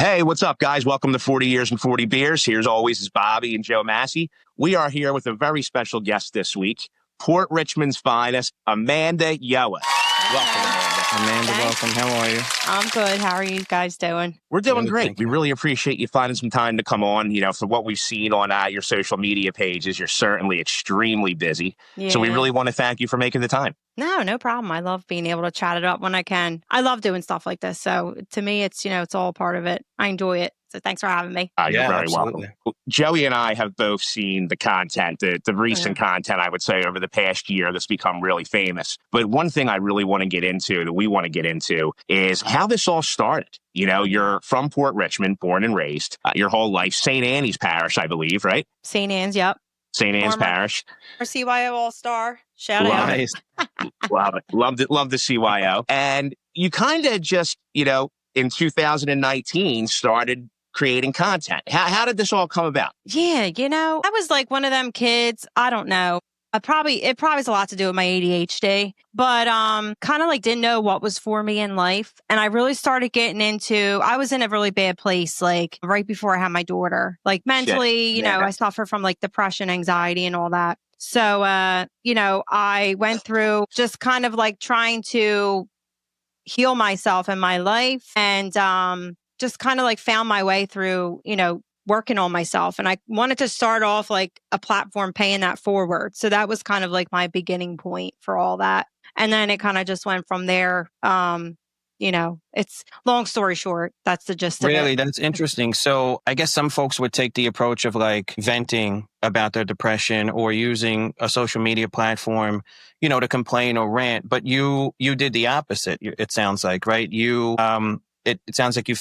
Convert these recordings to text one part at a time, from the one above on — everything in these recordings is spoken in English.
Hey, what's up, guys? Welcome to 40 Years and 40 Beers. Here's always is Bobby and Joe Massey. We are here with a very special guest this week, Port Richmond's finest, Amanda Yoa. Welcome, Amanda. Amanda, welcome. How are you? I'm good. How are you guys doing? We're doing great. We really appreciate you finding some time to come on. You know, for what we've seen on your social media pages, you're certainly extremely busy. Yeah. So we really want to thank you for making the time. No problem. I love being able to chat it up when I can. I love doing stuff like this. So to me, it's, it's all part of it. I enjoy it. So thanks for having me. You're very welcome. Joey and I have both seen the content, the recent content, I would say, over the past year that's become really famous. But one thing I really want to get into, that we want to get into, is how this all started. You know, you're from Port Richmond, born and raised, your whole life, St. Anne's Parish, I believe, right? St. Anne's, yep. St. Anne's Parish. Our CYO All-Star. Shout out. Nice. Love it. Love the CYO. And you kind of just, in 2019 started creating content. How did this all come about? Yeah, I was like one of them kids. I don't know. It probably has a lot to do with my ADHD, but kind of like didn't know what was for me in life. And I really started getting I was in a really bad place, like right before I had my daughter, like mentally, I suffer from like depression, anxiety and all that. So, I went through just kind of like trying to heal myself in my life and just kind of like found my way through, working on myself. And I wanted to start off like a platform paying that forward. So that was kind of like my beginning point for all that. And then it kind of just went from there. It's long story short, that's the gist of it. Really, that's interesting. So I guess some folks would take the approach of like venting about their depression or using a social media platform, to complain or rant. But you did the opposite, it sounds like, right? It sounds like you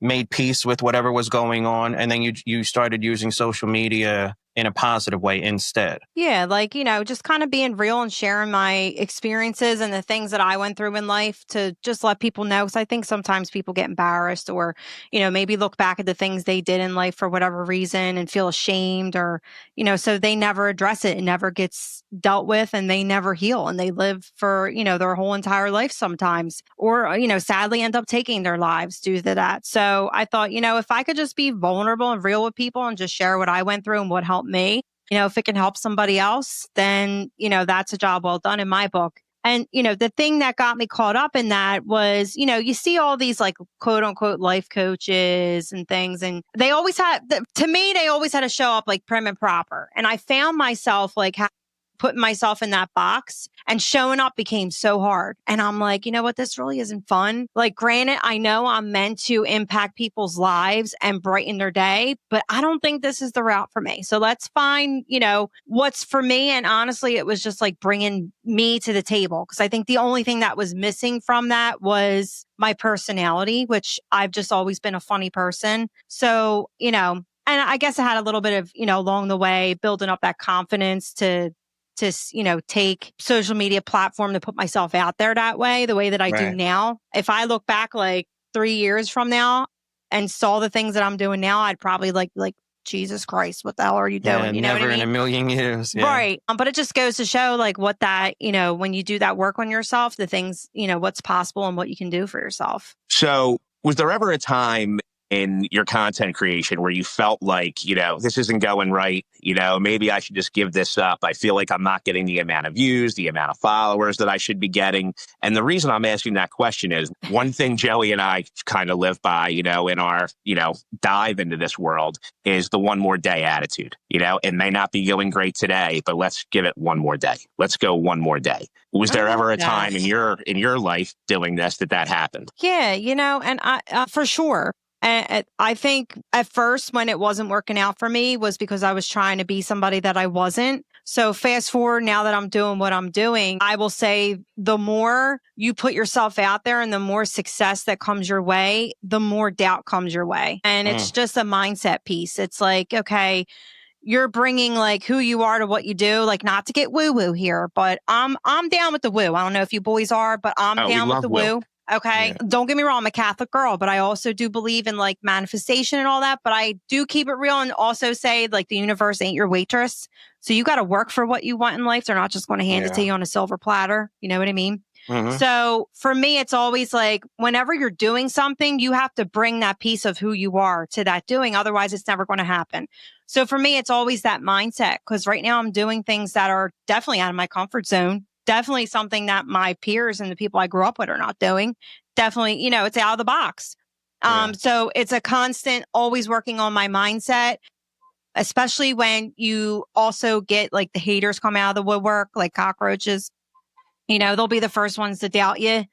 made peace with whatever was going on, and then you started using social media in a positive way instead. Yeah, like, just kind of being real and sharing my experiences and the things that I went through in life to just let people know. Because I think sometimes people get embarrassed or, maybe look back at the things they did in life for whatever reason and feel ashamed or, so they never address it. It never gets dealt with and they never heal and they live for, their whole entire life sometimes or, sadly end up taking their lives due to that. So I thought, if I could just be vulnerable and real with people and just share what I went through and what helped me, if it can help somebody else, then, that's a job well done in my book. And, the thing that got me caught up in that was, you see all these like quote unquote life coaches and things. And they always had to show up like prim and proper. And I found myself like putting myself in that box and showing up became so hard. And I'm like, you know what? This really isn't fun. Like, granted, I know I'm meant to impact people's lives and brighten their day, but I don't think this is the route for me. So let's find, what's for me. And honestly, it was just like bringing me to the table. Cause I think the only thing that was missing from that was my personality, which I've just always been a funny person. So, and I guess I had a little bit of, along the way, building up that confidence to take social media platform to put myself out there that way, the way that I do now. If I look back like 3 years from now and saw the things that I'm doing now, I'd probably like, Jesus Christ, what the hell are you doing? Never what I mean? In a million years. Yeah. Right. But it just goes to show like what that, when you do that work on yourself, the things, what's possible and what you can do for yourself. So was there ever a time in your content creation where you felt like, this isn't going right, maybe I should just give this up? I feel like I'm not getting the amount of views, the amount of followers that I should be getting. And the reason I'm asking that question is one thing Joey and I kind of live by, in our, dive into this world is the one more day attitude. It may not be going great today, but let's give it one more day. Let's go one more day. Was there ever a time in your life doing this that happened? Yeah, and I for sure. And I think at first when it wasn't working out for me was because I was trying to be somebody that I wasn't. So fast forward now that I'm doing what I'm doing, I will say the more you put yourself out there and the more success that comes your way, the more doubt comes your way. And it's just a mindset piece. It's like, okay, you're bringing like who you are to what you do, like not to get woo woo here, but I'm down with the woo. I don't know if you boys are, but I'm down with the woo. Okay. Yeah. Don't get me wrong. I'm a Catholic girl, but I also do believe in like manifestation and all that. But I do keep it real and also say like the universe ain't your waitress. So you got to work for what you want in life. They're not just going to hand it to you on a silver platter. You know what I mean? So for me, it's always like whenever you're doing something, you have to bring that piece of who you are to that doing. Otherwise, it's never going to happen. So for me, it's always that mindset because right now I'm doing things that are definitely out of my comfort zone. Definitely something that my peers and the people I grew up with are not doing. Definitely, it's out of the box. So it's a constant, always working on my mindset, especially when you also get like the haters come out of the woodwork, like cockroaches. They'll be the first ones to doubt you.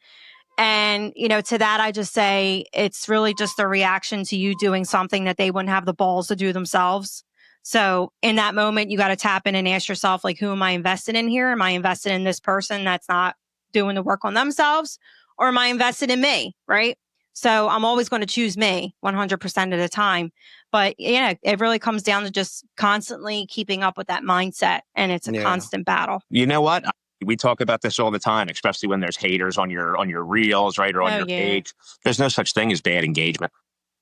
And, to that, I just say it's really just a reaction to you doing something that they wouldn't have the balls to do themselves. So in that moment, you got to tap in and ask yourself, like, who am I invested in here? Am I invested in this person that's not doing the work on themselves? Or am I invested in me? Right. So I'm always going to choose me 100% of the time. But yeah, it really comes down to just constantly keeping up with that mindset. And it's a constant battle. You know what? We talk about this all the time, especially when there's haters on your reels, right? Or on your page. There's no such thing as bad engagement.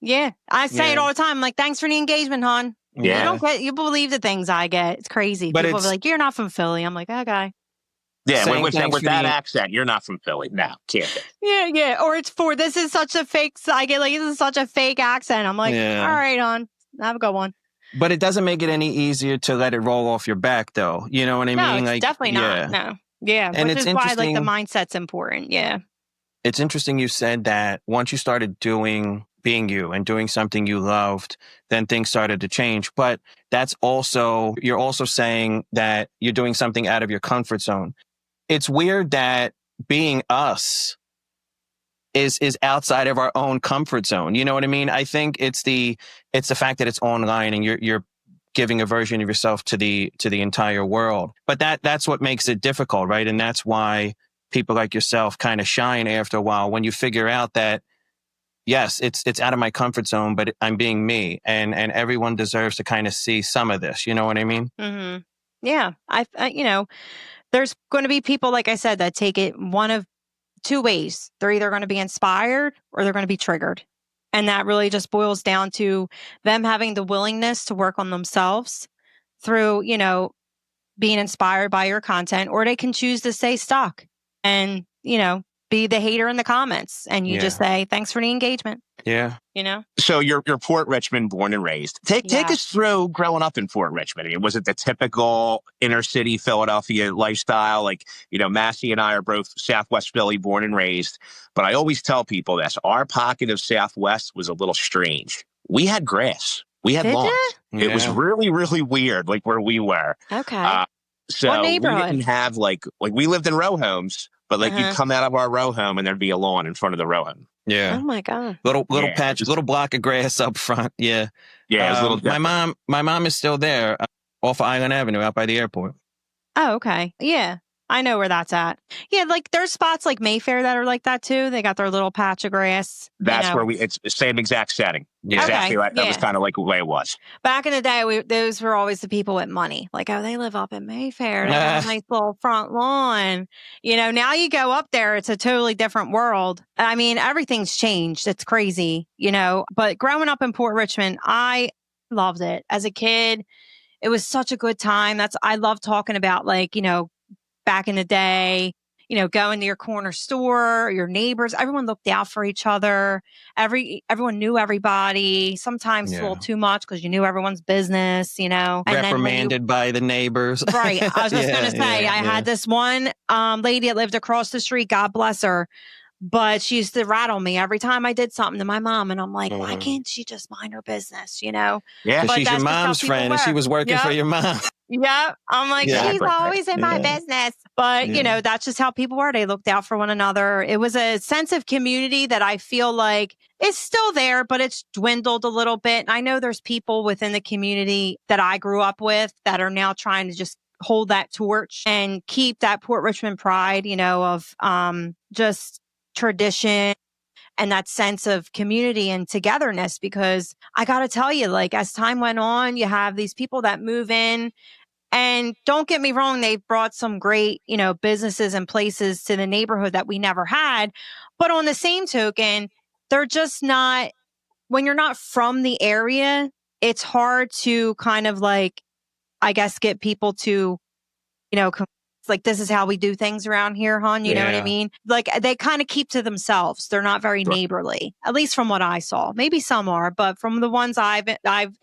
Yeah. I say it all the time. I'm like, thanks for the engagement, hon. Yeah. You believe the things I get. It's crazy. But People are like, you're not from Philly. I'm like, okay. Yeah, with that accent, you're not from Philly. No, can't be. Yeah. Or this is such a fake, I get like, this is such a fake accent. I'm like, all right, hon, have a good one. But it doesn't make it any easier to let it roll off your back, though. You know what I mean? No, it's definitely not. No. Yeah. And which is why like the mindset's important. Yeah. It's interesting you said that once you started being you and doing something you loved, then things started to change. But you're also saying that you're doing something out of your comfort zone. It's weird that being us is outside of our own comfort zone. You know what I mean? I think it's the fact that it's online and you're giving a version of yourself to the entire world. But that's what makes it difficult, right? And that's why people like yourself kind of shine after a while when you figure out that, yes, it's out of my comfort zone, but I'm being me, and everyone deserves to kind of see some of this. You know what I mean? Mm-hmm. Yeah. I there's going to be people, like I said, that take it one of two ways. They're either going to be inspired or they're going to be triggered. And that really just boils down to them having the willingness to work on themselves through, being inspired by your content, or they can choose to stay stuck and, be the hater in the comments. And you just say, thanks for the engagement. Yeah. So you're Port Richmond, born and raised. Take us through growing up in Port Richmond. I mean, was it the typical inner city Philadelphia lifestyle? Like, Massey and I are both Southwest Philly, born and raised. But I always tell people this: our pocket of Southwest was a little strange. We had grass. We had lawns. It was really, really weird, like where we were. Okay. So what we neighborhood? didn't have like we lived in row homes, but you'd come out of our row home and there'd be a lawn in front of the row home. Yeah. Oh my God. Little patch, little block of grass up front. Yeah. Yeah. It was a little different. My mom is still there off of Island Avenue out by the airport. Oh, okay. Yeah. I know where that's at. Yeah, like there's spots like Mayfair that are like that too. They got their little patch of grass. That's where it's the same exact setting. Yeah. Exactly. That was kind of like the way it was. Back in the day, those were always the people with money. Like, oh, they live up in Mayfair. They have a nice little front lawn. Now you go up there, it's a totally different world. I mean, everything's changed. It's crazy, But growing up in Port Richmond, I loved it. As a kid, it was such a good time. I love talking about back in the day, going to your corner store, your neighbors, everyone looked out for each other. Everyone knew everybody, sometimes a little too much because you knew everyone's business, and reprimanded by the neighbors. Right. I was just going to say, I had this one lady that lived across the street, God bless her. But she used to rattle me every time I did something to my mom. And I'm like, why can't she just mind her business, Yeah. But she's your mom's friend and she was working for your mom. Yeah. I'm like, she's always in my business. But, that's just how people were. They looked out for one another. It was a sense of community that I feel like is still there, but it's dwindled a little bit. And I know there's people within the community that I grew up with that are now trying to just hold that torch and keep that Port Richmond pride, of just tradition and that sense of community and togetherness. Because I got to tell you, as time went on, you have these people that move in, and don't get me wrong, they've brought some great, businesses and places to the neighborhood that we never had. But on the same token, they're just not, when you're not from the area, it's hard to kind of I guess, get people to, It's like, this is how we do things around here, hon. You know what I mean? Like, they kind of keep to themselves. They're not very neighborly, at least from what I saw. Maybe some are, but from the ones I've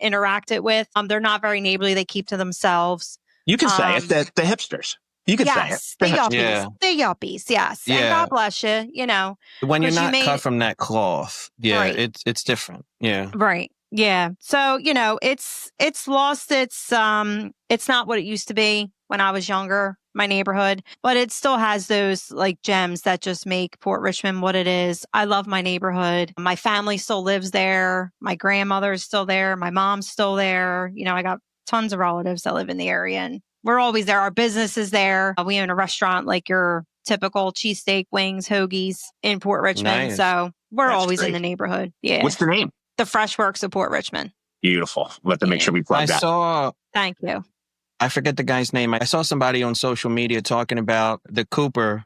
interacted with, they're not very neighborly. They keep to themselves. You can say it, the hipsters. You can say it. The yuppies. The yuppies, yes. Yeah. And God bless you, you know. When you're not cut from that cloth, it's different. Yeah. Right. Yeah. So, you know, it's lost it's not what it used to be when I was younger, my neighborhood, but it still has those like gems that just make Port Richmond what it is. I love my neighborhood. My family still lives there. My grandmother's still there. My mom's still there. You know, I got tons of relatives that live in the area and we're always there. Our business is there. We own a restaurant like your typical cheesesteak, wings, hoagies in Port Richmond. Nice. So we're always in the neighborhood. Yeah. What's the name? The Fresh Works of Port Richmond. Beautiful. We'll have to make sure we plug that. Thank you. I forget the guy's name. I saw somebody on social media talking about the Cooper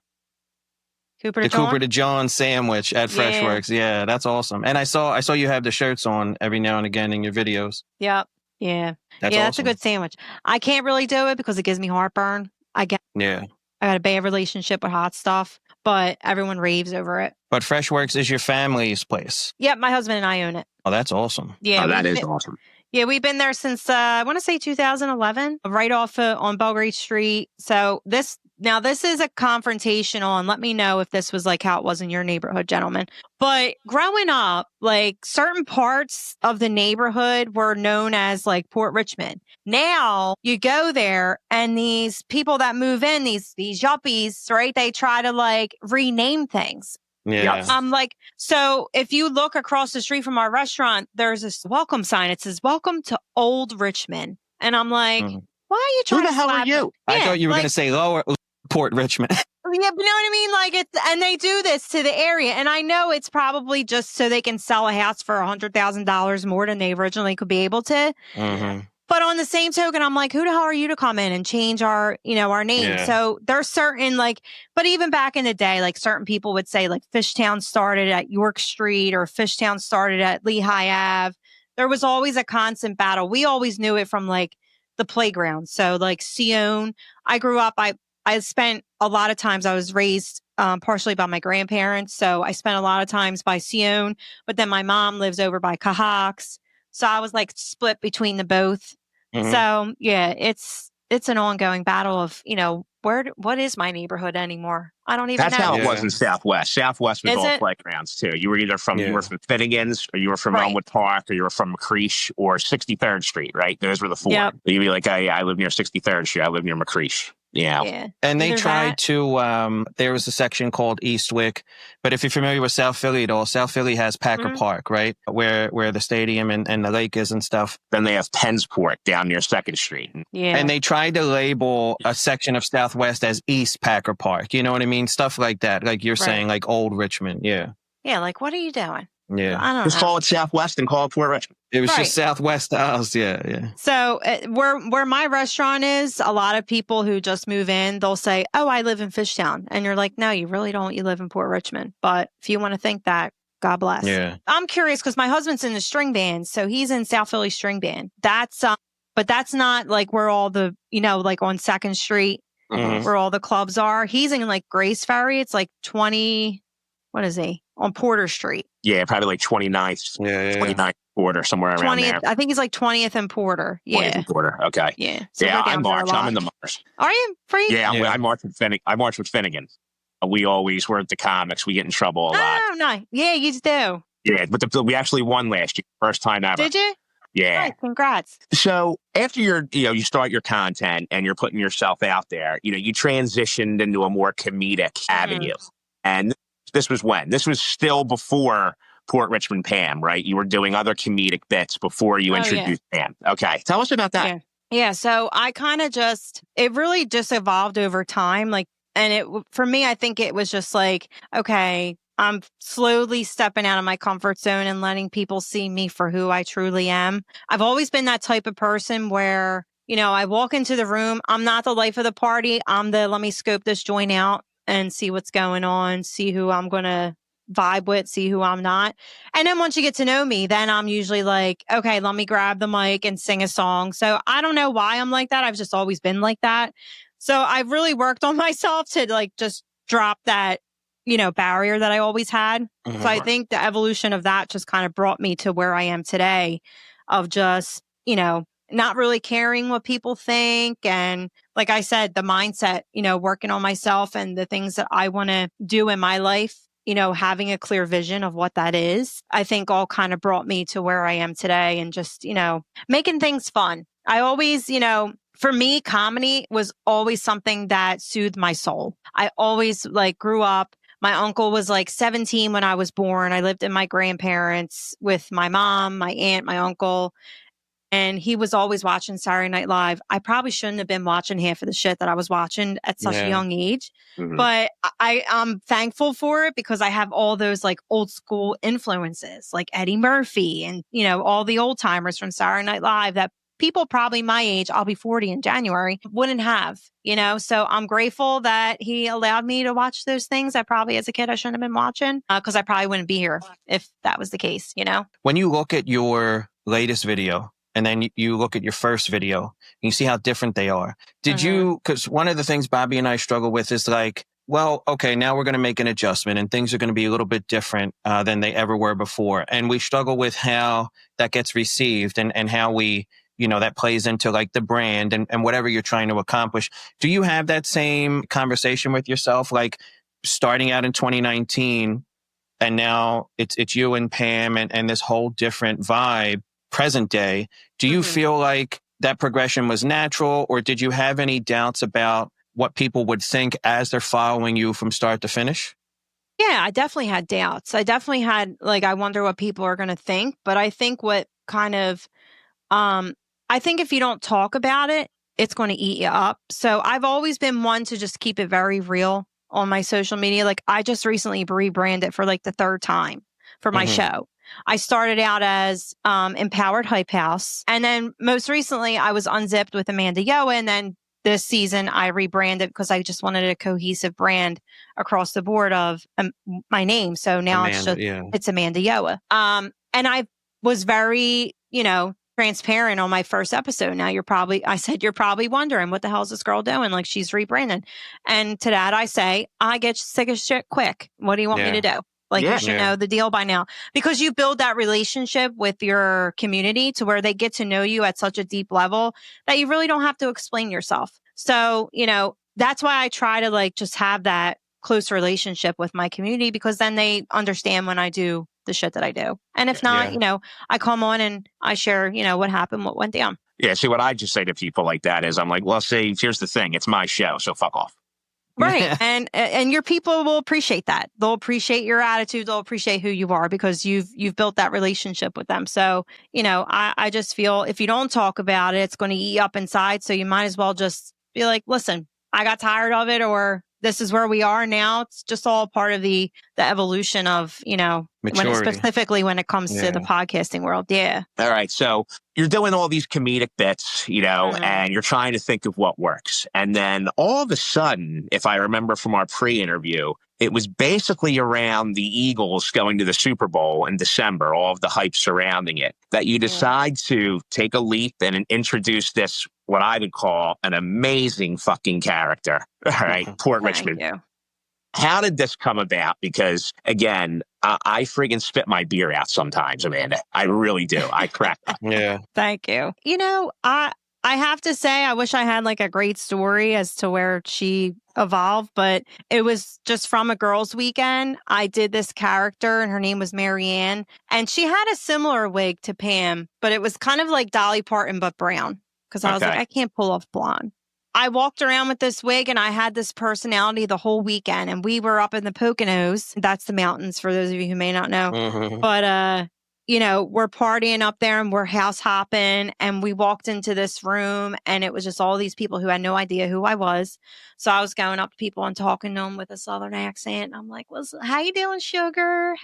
to John sandwich at Freshworks. Yeah, that's awesome. And I saw you have the shirts on every now and again in your videos. Yep. Yeah. That's That's a good sandwich. I can't really do it because it gives me heartburn. I got a bad relationship with hot stuff, but everyone raves over it. But Freshworks is your family's place. Yep, my husband and I own it. Oh, that's awesome. Yeah, that is awesome. Yeah, we've been there since, I want to say 2011, right off on Belgrade Street. So this is a confrontational, and let me know if this was like how it was in your neighborhood, gentlemen. But growing up, like certain parts of the neighborhood were known as like Port Richmond. Now you go there and these people that move in, these yuppies, right? They try to like rename things. Yeah. I'm like, so if you look across the street from our restaurant, there's this welcome sign. It says, "Welcome to Old Richmond." And I'm like, why are you trying to Who the hell are you? I thought you were going to say lower Port Richmond. Yeah, but you know what I mean? Like and they do this to the area. And I know it's probably just so they can sell a house for $100,000 more than they originally could be able to. Mm-hmm. But on the same token, I'm like, who the hell are you to come in and change our name? Yeah. So there's certain but even back in the day, like certain people would say like Fishtown started at York Street or Fishtown started at Lehigh Ave. There was always a constant battle. We always knew it from like the playground. So like Sion, I grew up, I spent a lot of times, I was raised partially by my grandparents. So I spent a lot of times by Sion, but then my mom lives over by Cahox. So I was like split between the both. Mm-hmm. So yeah, it's an ongoing battle of, what is my neighborhood anymore? I don't even know. That's how it was in Southwest. Southwest was all playgrounds too. You were either from Finnegan's, or you were from Elmwood Park, or you were from McCreesh or 63rd Street, right? Those were the four. Yep. You'd be like, oh yeah, I live near 63rd Street. I live near McCreesh. Yeah. And they tried to, there was a section called Eastwick, but if you're familiar with South Philly at all, South Philly has Packer Park, right? Where the stadium and the lake is and stuff. Then they have Pennsport down near 2nd Street. Yeah. And they tried to label a section of Southwest as East Packer Park. You know what I mean? Stuff like that. Like you're saying, like Old Richmond. Yeah. Yeah. Like, what are you doing? Yeah. I don't know. Just call it Southwest and call it Port Richmond. It was just Southwest Styles. Yeah. So where my restaurant is, a lot of people who just move in, they'll say, "Oh, I live in Fishtown." And you're like, "No, you really don't. You live in Port Richmond." But if you want to think that, God bless. Yeah. I'm curious because my husband's in the string band. So he's in South Philly string band. That's, but that's not like where all the, like on 2nd Street, where all the clubs are. He's in like Grace Ferry. It's like 20, what is he? On Porter Street. Yeah, probably like 29th, 29th Porter, somewhere around there. I think he's like 20th and Porter. Yeah. 20th and Porter, okay. Yeah. So I march. I'm in the Mars. Are you? Free? Yeah, I march with Finnegan. I march with Finnegan. We always were at the comics. We get in trouble a lot. Oh, no. Yeah, you do. Yeah, but we actually won last year. First time ever. Did you? Yeah. Nice, congrats. So after you start your content and you're putting yourself out there, you transitioned into a more comedic avenue. And this was when? This was still before Port Richmond PAM, right? You were doing other comedic bits before you introduced PAM. Okay. Tell us about that. Yeah. So I kind of it really just evolved over time. For me, I think it was just like, okay, I'm slowly stepping out of my comfort zone and letting people see me for who I truly am. I've always been that type of person where, I walk into the room. I'm not the life of the party. I'm let me scope this joint out and see what's going on, see who I'm going to vibe with, see who I'm not. And then once you get to know me, then I'm usually like, okay, let me grab the mic and sing a song. So I don't know why I'm like that. I've just always been like that. So I've really worked on myself to like just drop that, barrier that I always had. So I think the evolution of that just kind of brought me to where I am today of just, not really caring what people think. And like I said, the mindset, working on myself and the things that I want to do in my life, having a clear vision of what that is, I think all kind of brought me to where I am today and just, making things fun. I always, for me, comedy was always something that soothed my soul. I always grew up. My uncle was 17 when I was born. I lived in my grandparents with my mom, my aunt, my uncle, and he was always watching Saturday Night Live. I probably shouldn't have been watching half of the shit that I was watching at such a young age, but I'm thankful for it because I have all those old school influences like Eddie Murphy and, all the old timers from Saturday Night Live that people probably my age, I'll be 40 in January, wouldn't have, so I'm grateful that he allowed me to watch those things that probably as a kid I shouldn't have been watching because I probably wouldn't be here if that was the case, When you look at your latest video, and then you look at your first video and you see how different they are. Did you, because one of the things Bobby and I struggle with is well, okay, now we're going to make an adjustment and things are going to be a little bit different than they ever were before. And we struggle with how that gets received and how we, that plays into the brand and whatever you're trying to accomplish. Do you have that same conversation with yourself? Starting out in 2019 and now it's you and Pam and this whole different vibe. Present day, do you feel like that progression was natural or did you have any doubts about what people would think as they're following you from start to finish? Yeah, I definitely had doubts. I definitely had I wonder what people are going to think, but I think what kind of I think if you don't talk about it, it's going to eat you up. So I've always been one to just keep it very real on my social media. I just recently rebranded for the third time for my show. I started out as Empowered Hype House. And then most recently, I was Unzipped with Amanda Yoa. And then this season, I rebranded because I just wanted a cohesive brand across the board of my name. So now it's Amanda Yoa. And I was very, transparent on my first episode. Now I said, you're probably wondering what the hell is this girl doing? She's rebranding. And to that, I say, I get sick of shit quick. What do you want me to do? You should know the deal by now because you build that relationship with your community to where they get to know you at such a deep level that you really don't have to explain yourself. So, that's why I try to just have that close relationship with my community because then they understand when I do the shit that I do. And if not, I come on and I share, what happened, what went down. Yeah. See, what I just say to people like that is I'm well, see, here's the thing. It's my show. So fuck off. Right. And your people will appreciate that. They'll appreciate your attitude. They'll appreciate who you are because you've built that relationship with them. So, I just feel if you don't talk about it, it's going to eat you up inside. So you might as well just be listen, I got tired of it or this is where we are now. It's just all part of the evolution of, specifically when it comes to the podcasting world. Yeah. All right. So you're doing all these comedic bits, and you're trying to think of what works. And then all of a sudden, if I remember from our pre-interview, it was basically around the Eagles going to the Super Bowl in December, all of the hype surrounding it, that you decide to take a leap and introduce this, what I would call an amazing fucking character. All right. Port Richmond. Thank you. How did this come about? Because again, I friggin' spit my beer out sometimes, Amanda. I really do. I crack up. Yeah. Thank you. I have to say, I wish I had a great story as to where she evolved, but it was just from a girls' weekend. I did this character and her name was Marianne, and she had a similar wig to Pam, but it was kind of like Dolly Parton, but brown. Because I was I can't pull off blonde. I walked around with this wig and I had this personality the whole weekend. And we were up in the Poconos. That's the mountains for those of you who may not know. But we're partying up there and we're house hopping. And we walked into this room and it was just all these people who had no idea who I was. So I was going up to people and talking to them with a Southern accent. And I'm like, how you doing, sugar?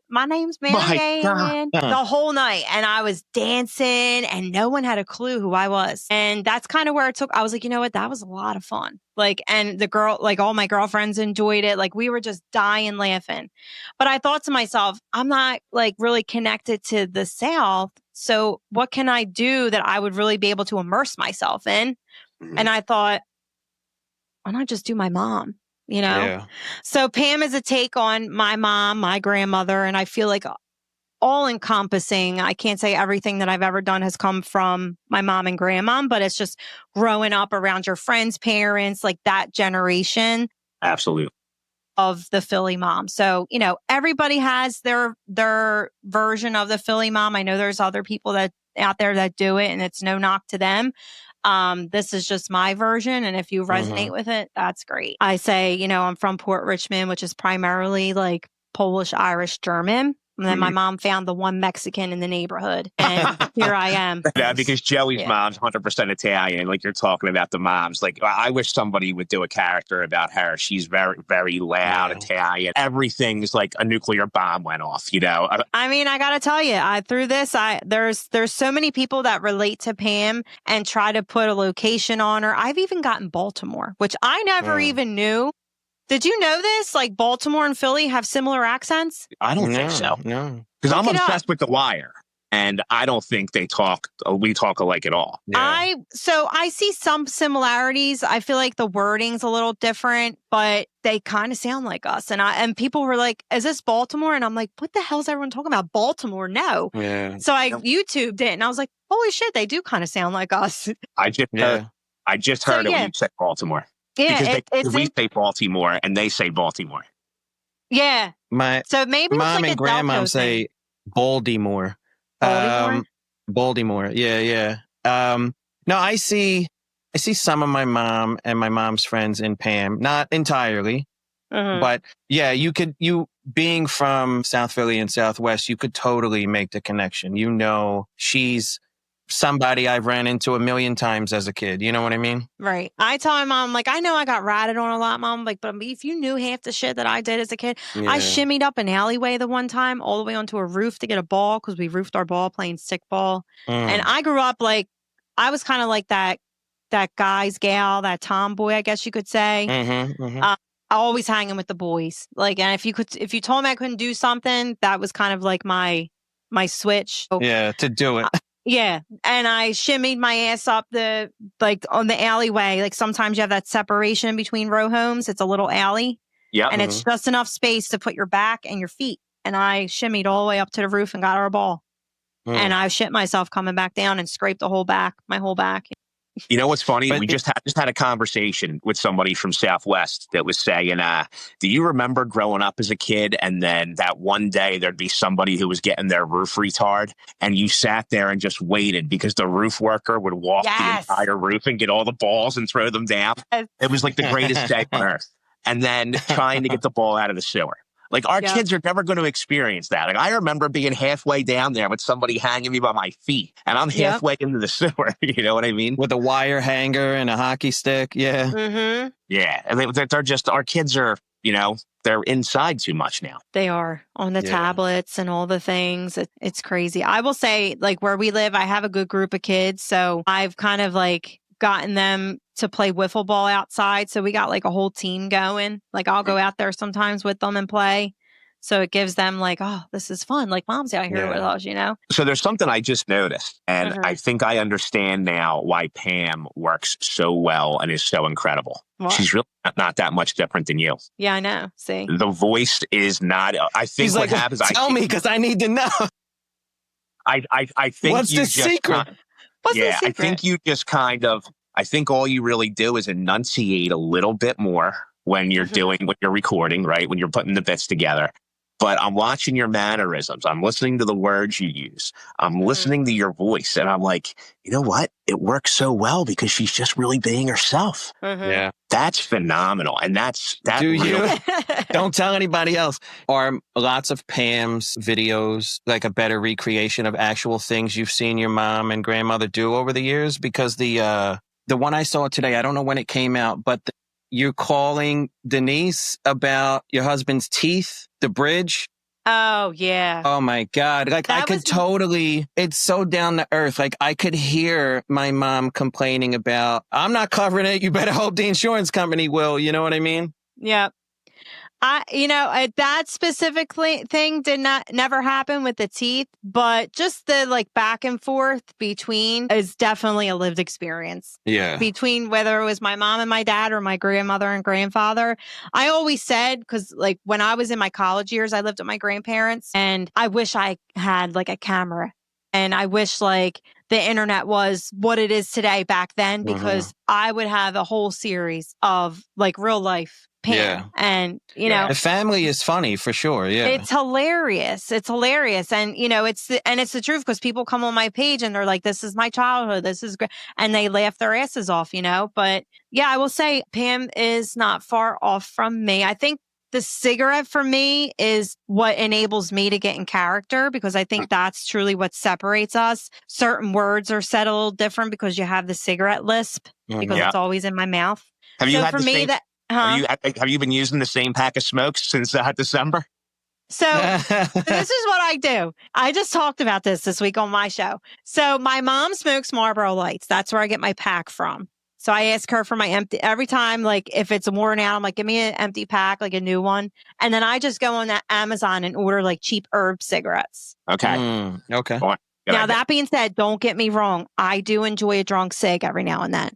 My name's Marianne. The whole night. And I was dancing and no one had a clue who I was. And that's kind of where it took. I was like, you know what? That was a lot of fun. And the girl, all my girlfriends enjoyed it. We were just dying laughing. But I thought to myself, I'm not really connected to the South. So what can I do that I would really be able to immerse myself in? And I thought, why not just do my mom? You know? Yeah. So Pam is a take on my mom, my grandmother, and I feel like all encompassing. I can't say everything that I've ever done has come from my mom and grandmom, but it's just growing up around your friends' parents, like that generation. Absolutely. Of the Philly mom. So, you know, everybody has their version of the Philly mom. I know there's other people that out there that do it, and it's no knock to them. This is just my version. And if you resonate with it, that's great. I say, you know, I'm from Port Richmond, which is primarily like Polish, Irish, German. And then my mom found the one Mexican in the neighborhood. And here I am. Yeah, because Joey's mom's 100% Italian. Like you're talking about the moms. Like I wish somebody would do a character about her. She's very, very loud Italian. Everything's like a nuclear bomb went off, you know? I mean, I got to tell you, there's so many people that relate to Pam and try to put a location on her. I've even gotten Baltimore, which I never even knew. Did you know this? Like Baltimore and Philly have similar accents? I don't think so. No. Because I'm obsessed with The Wire. And I don't think we talk alike at all. Yeah. I see some similarities. I feel like the wording's a little different, but they kind of sound like us. And people were like, is this Baltimore? And I'm like, what the hell is everyone talking about? Baltimore? No. Yeah. So I YouTubed it and I was like, holy shit, they do kind of sound like us. I just heard it when you said Baltimore. Yeah, because we say Baltimore and they say Baltimore. Yeah. So maybe mom like and grandma say Baltimore. Baltimore. Yeah. No, I see some of my mom and my mom's friends in Pam, not entirely, but yeah, you being from South Philly and Southwest, you could totally make the connection. You know, she's somebody I've ran into a million times as a kid. You know what I mean? Right. I tell my mom, like, I know I got ratted on a lot, Mom. Like, but if you knew half the shit that I did as a kid, I shimmied up an alleyway the one time all the way onto a roof to get a ball because we roofed our ball playing stick ball. And I grew up like, I was kind of like that guy's gal, that tomboy, I guess you could say. Always hanging with the boys. Like, and if you told me I couldn't do something, that was kind of like my switch. Yeah, to do it. Yeah. And I shimmied my ass up on the alleyway. Like sometimes you have that separation between row homes. It's a little alley. Yeah. And it's just enough space to put your back and your feet. And I shimmied all the way up to the roof and got our ball. And I shit myself coming back down and scraped my whole back. You know what's funny? We just had a conversation with somebody from Southwest that was saying, do you remember growing up as a kid and then that one day there'd be somebody who was getting their roof retard and you sat there and just waited because the roof worker would walk the entire roof and get all the balls and throw them down? It was like the greatest day on earth. And then trying to get the ball out of the sewer. Like our kids are never going to experience that. Like I remember being halfway down there with somebody hanging me by my feet and I'm halfway into the sewer. You know what I mean? With a wire hanger and a hockey stick. Yeah. Yeah. And they're just, our kids are, you know, they're inside too much now. They are on the tablets and all the things. It's crazy. I will say like where we live, I have a good group of kids. So I've kind of like gotten them to play wiffle ball outside. So we got like a whole team going. Like I'll go out there sometimes with them and play. So it gives them like, oh, this is fun. Like mom's out here with us, you know? So there's something I just noticed. And I think I understand now why Pam works so well and is so incredible. What? She's really not that much different than you. Yeah, I know. See? The voice is not, I think what happens. Tell me because I need to know. I think what's the secret? I think you just I think all you really do is enunciate a little bit more when you're when you're recording, right? When you're putting the bits together. But I'm watching your mannerisms. I'm listening to the words you use. I'm listening to your voice. And I'm like, you know what? It works so well because she's just really being herself. Yeah. That's phenomenal. And that Don't tell anybody else. Are lots of Pam's videos like a better recreation of actual things you've seen your mom and grandmother do over the years? Because the one I saw today, I don't know when it came out, but you're calling Denise about your husband's teeth, the bridge. Oh, yeah. Oh, my God. Like, I could it's so down to earth. Like, I could hear my mom complaining about, I'm not covering it. You better hope the insurance company will. You know what I mean? Yeah. That specific thing never happen with the teeth, but just the like back and forth between is definitely a lived experience. Yeah. Between whether it was my mom and my dad or my grandmother and grandfather. I always said, because like when I was in my college years, I lived with my grandparents, and I wish I had like a camera, and I wish like the internet was what it is today back then, because I would have a whole series of like real life Pam. Yeah. And, the family is funny for sure. Yeah. It's hilarious. It's hilarious. And, it's the truth, because people come on my page and they're like, this is my childhood. This is great. And they laugh their asses off, But yeah, I will say Pam is not far off from me. I think the cigarette for me is what enables me to get in character, because I think that's truly what separates us. Certain words are said a little different because you have the cigarette lisp, because it's always in my mouth. Have you have you been using the same pack of smokes since December? So this is what I do. I just talked about this week on my show. So my mom smokes Marlboro Lights. That's where I get my pack from. So I ask her for my empty every time, like if it's worn out, I'm like, give me an empty pack, like a new one. And then I just go on that Amazon and order like cheap herb cigarettes. Okay. Okay. Now, that being said, don't get me wrong. I do enjoy a drunk cig every now and then.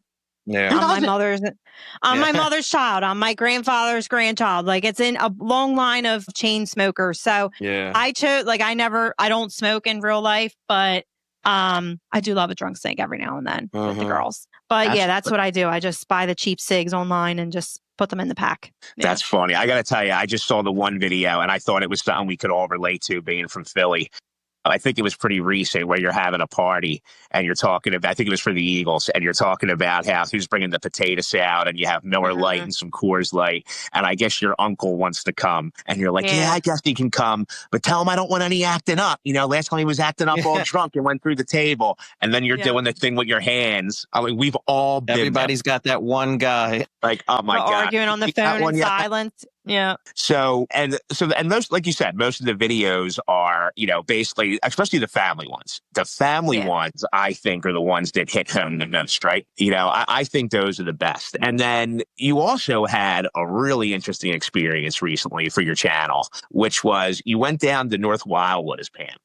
Yeah. I'm my mother's child. I'm my grandfather's grandchild. Like, it's in a long line of chain smokers. So I chose, like, I don't smoke in real life, but I do love a drunk cig every now and then with the girls. But that's what I do. I just buy the cheap cigs online and just put them in the pack. Yeah. That's funny. I got to tell you, I just saw the one video and I thought it was something we could all relate to, being from Philly. I think it was pretty recent, where you're having a party and you're talking about, I think it was for the Eagles, and you're talking about how who's bringing the potato salad, and you have Miller Lite and some Coors Light. And I guess your uncle wants to come, and you're like, yeah, I guess he can come, but tell him I don't want any acting up. Last time he was acting up all drunk and went through the table, and then you're doing the thing with your hands. I mean, we've all been Everybody's got that one guy. Like, oh my God. Arguing on the phone in silence. Yeah. So most, like you said, most of the videos are, basically, especially the family ones. The family ones, I think, are the ones that hit home the most, right? I think those are the best. And then you also had a really interesting experience recently for your channel, which was you went down to North Wildwood as Pam.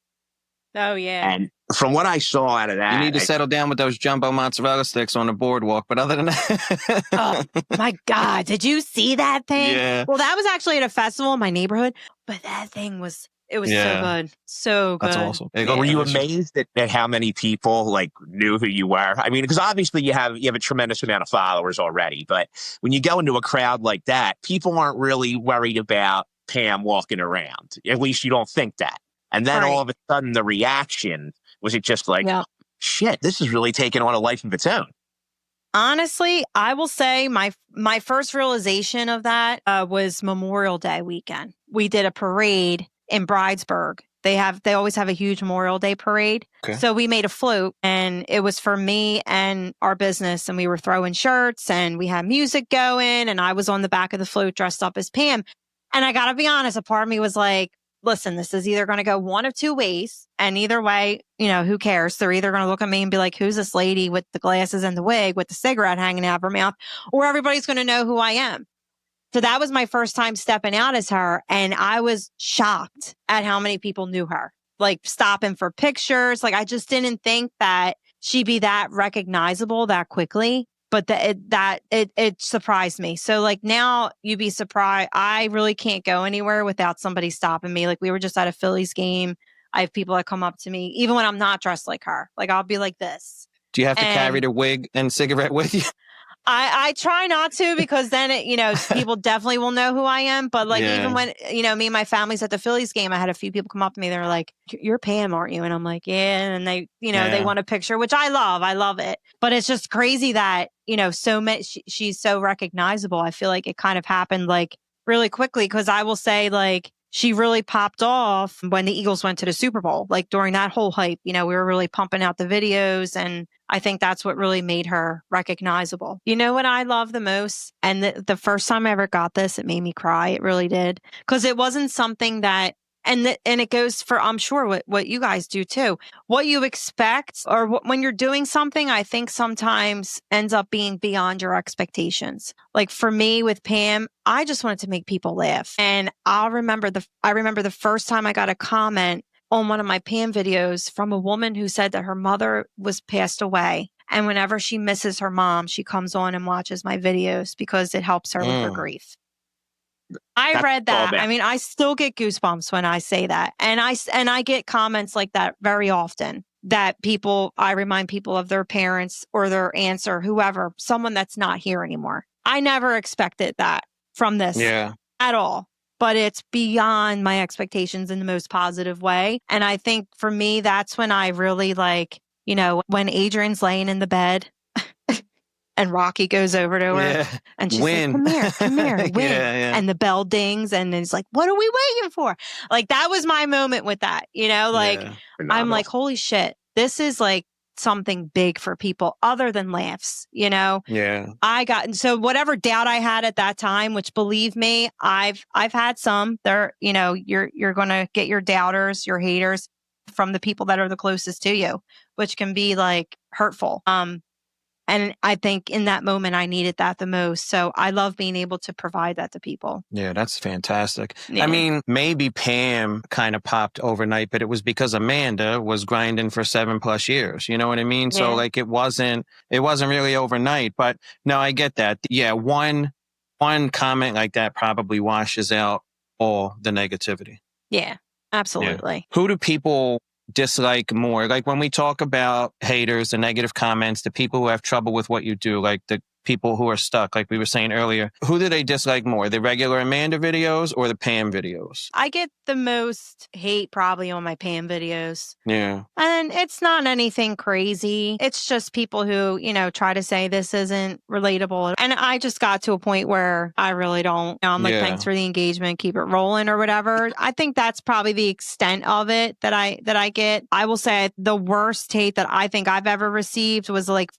Oh, yeah. And from what I saw out of that, you need to settle down with those jumbo mozzarella sticks on the boardwalk. But other than that, oh my God, did you see that thing? Yeah. Well, that was actually at a festival in my neighborhood, but that thing was so good, so good. That's awesome. Were you amazed at how many people like knew who you were? I mean, because obviously you have a tremendous amount of followers already, but when you go into a crowd like that, people aren't really worried about Pam walking around. At least you don't think that. And then all of a sudden, the reaction, was it just like, shit, this is really taking on a life of its own? Honestly, I will say my first realization of that was Memorial Day weekend. We did a parade in Bridesburg. They always have a huge Memorial Day parade. Okay. So we made a float, and it was for me and our business. And we were throwing shirts, and we had music going, and I was on the back of the float dressed up as Pam. And I got to be honest, a part of me was like, listen, this is either going to go one of two ways. And either way, who cares? They're either going to look at me and be like, who's this lady with the glasses and the wig with the cigarette hanging out of her mouth? Or everybody's going to know who I am. So that was my first time stepping out as her. And I was shocked at how many people knew her, like stopping for pictures. Like, I just didn't think that she'd be that recognizable that quickly. But it surprised me. So like, now you'd be surprised. I really can't go anywhere without somebody stopping me. Like, we were just at a Phillies game. I have people that come up to me, even when I'm not dressed like her. Like, I'll be like this. Do you have to carry the wig and cigarette with you? I try not to, because then people definitely will know who I am. But like, even when, me and my family's at the Phillies game, I had a few people come up to me. They're like, you're Pam, aren't you? And I'm like, yeah. And they, they want a picture, which I love. I love it. But it's just crazy that, so much, she's so recognizable. I feel like it kind of happened like really quickly, because I will say, like, she really popped off when the Eagles went to the Super Bowl. Like, during that whole hype, we were really pumping out the videos, and I think that's what really made her recognizable. You know what I love the most? And the first time I ever got this, it made me cry. It really did. Because it wasn't something that And it goes for, I'm sure, what you guys do too. What you expect or when you're doing something, I think sometimes ends up being beyond your expectations. Like for me with Pam, I just wanted to make people laugh. And I remember the first time I got a comment on one of my Pam videos from a woman who said that her mother was passed away. And whenever she misses her mom, she comes on and watches my videos because it helps her with her grief. I read that. I mean, I still get goosebumps when I say that. And I get comments like that very often that I remind people of their parents or their aunts or whoever, someone that's not here anymore. I never expected that from this at all. But it's beyond my expectations in the most positive way. And I think for me, that's when I really when Adrian's laying in the bed and Rocky goes over to her and she's like, come here, win. And the bell dings and it's like, what are we waiting for? Like, that was my moment with that, I'm like, holy shit, this is like something big for people other than laughs, so whatever doubt I had at that time, which believe me, I've had some there, you're going to get your doubters, your haters from the people that are the closest to you, which can be like hurtful. And I think in that moment, I needed that the most. So I love being able to provide that to people. Yeah, that's fantastic. Yeah. I mean, maybe Pam kind of popped overnight, but it was because Amanda was grinding for 7+ years. You know what I mean? Yeah. So like it wasn't really overnight. But no, I get that. Yeah, one comment like that probably washes out all the negativity. Yeah, absolutely. Yeah. Who do people dislike more? Like when we talk about haters, the negative comments, the people who have trouble with what you do, like the people who are stuck, like we were saying earlier, who do they dislike more? The regular Amanda videos or the Pam videos? I get the most hate probably on my Pam videos. Yeah. And it's not anything crazy. It's just people who, try to say this isn't relatable. And I just got to a point where I really don't. I'm like, thanks for the engagement, keep it rolling or whatever. I think that's probably the extent of it that I get. I will say the worst hate that I think I've ever received was like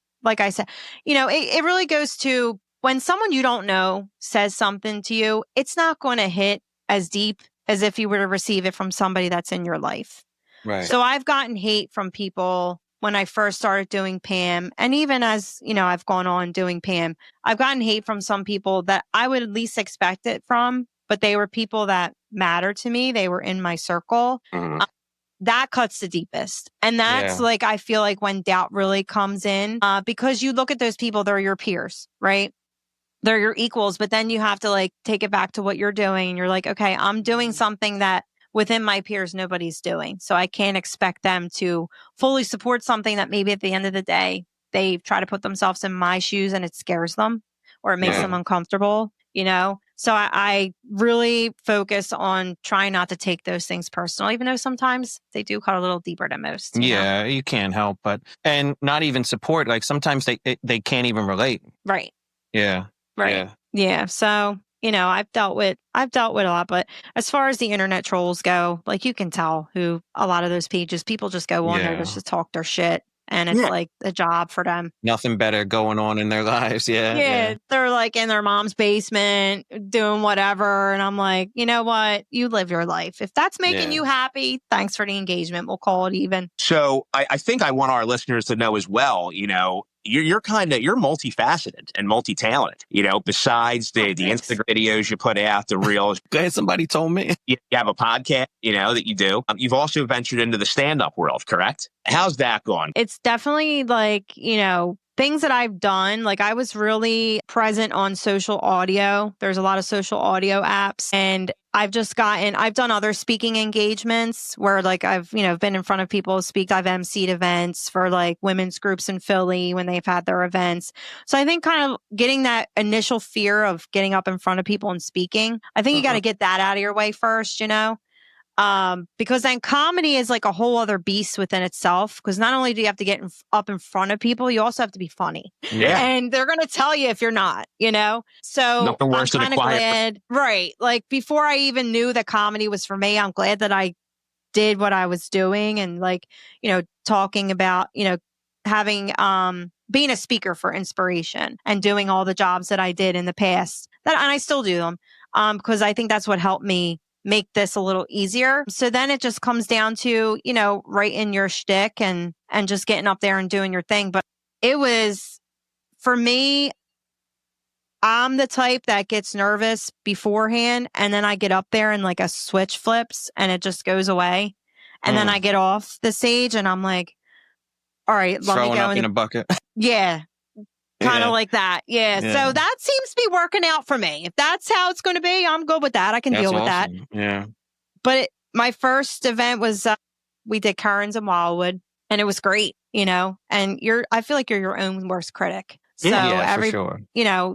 I said, it really goes to when someone you don't know says something to you, it's not going to hit as deep as if you were to receive it from somebody that's in your life. Right. So I've gotten hate from people when I first started doing Pam. And even as, I've gone on doing Pam, I've gotten hate from some people that I would at least expect it from, but they were people that matter to me. They were in my circle. Mm-hmm. That cuts the deepest. And that's I feel like when doubt really comes in, because you look at those people, they're your peers, right? They're your equals, but then you have to take it back to what you're doing. And you're like, okay, I'm doing something that within my peers, nobody's doing. So I can't expect them to fully support something that maybe at the end of the day, they try to put themselves in my shoes and it scares them or it makes them uncomfortable, So I really focus on trying not to take those things personal, even though sometimes they do cut a little deeper than most. Yeah, you can't help but, and not even support. Like sometimes they can't even relate. Right. Yeah. Right. Yeah. So, I've dealt with a lot, but as far as the internet trolls go, you can tell who a lot of those pages, people just go on there just to talk their shit. And it's like a job for them. Nothing better going on in their lives. Yeah. They're in their mom's basement doing whatever. And I'm like, you know what? You live your life. If that's making you happy, thanks for the engagement. We'll call it even. So I think I want our listeners to know as well, you're multifaceted and multi-talented, besides the Instagram videos you put out, the reels. Glad somebody told me. You have a podcast, that you do. You've also ventured into the stand-up world, correct? How's that going? It's definitely things that I've done. I was really present on social audio. There's a lot of social audio apps and I've done other speaking engagements where I've, been in front of people, speak. I've emceed events for women's groups in Philly when they've had their events. So I think kind of getting that initial fear of getting up in front of people and speaking, I think you got to get that out of your way first, because then comedy is a whole other beast within itself. Because not only do you have to get up in front of people, you also have to be funny. Yeah. And they're going to tell you if you're not, So nothing worse I'm kind of glad, right? Before I even knew that comedy was for me, I'm glad that I did what I was doing and talking about, having, being a speaker for inspiration and doing all the jobs that I did in the past and I still do them. Because I think that's what helped me make this a little easier. So then it just comes down to, writing your shtick and just getting up there and doing your thing. But it was, for me, I'm the type that gets nervous beforehand, and then I get up there and like a switch flips and it just goes away. And then I get off the stage and I'm like, all right, let me go in a bucket. Yeah. Kind of like that. Yeah. So that seems to be working out for me. If that's how it's going to be, I'm good with that. I can deal with that. Yeah. But my first event was, we did Currens in Wildwood, and it was great, and I feel like you're your own worst critic. So for sure.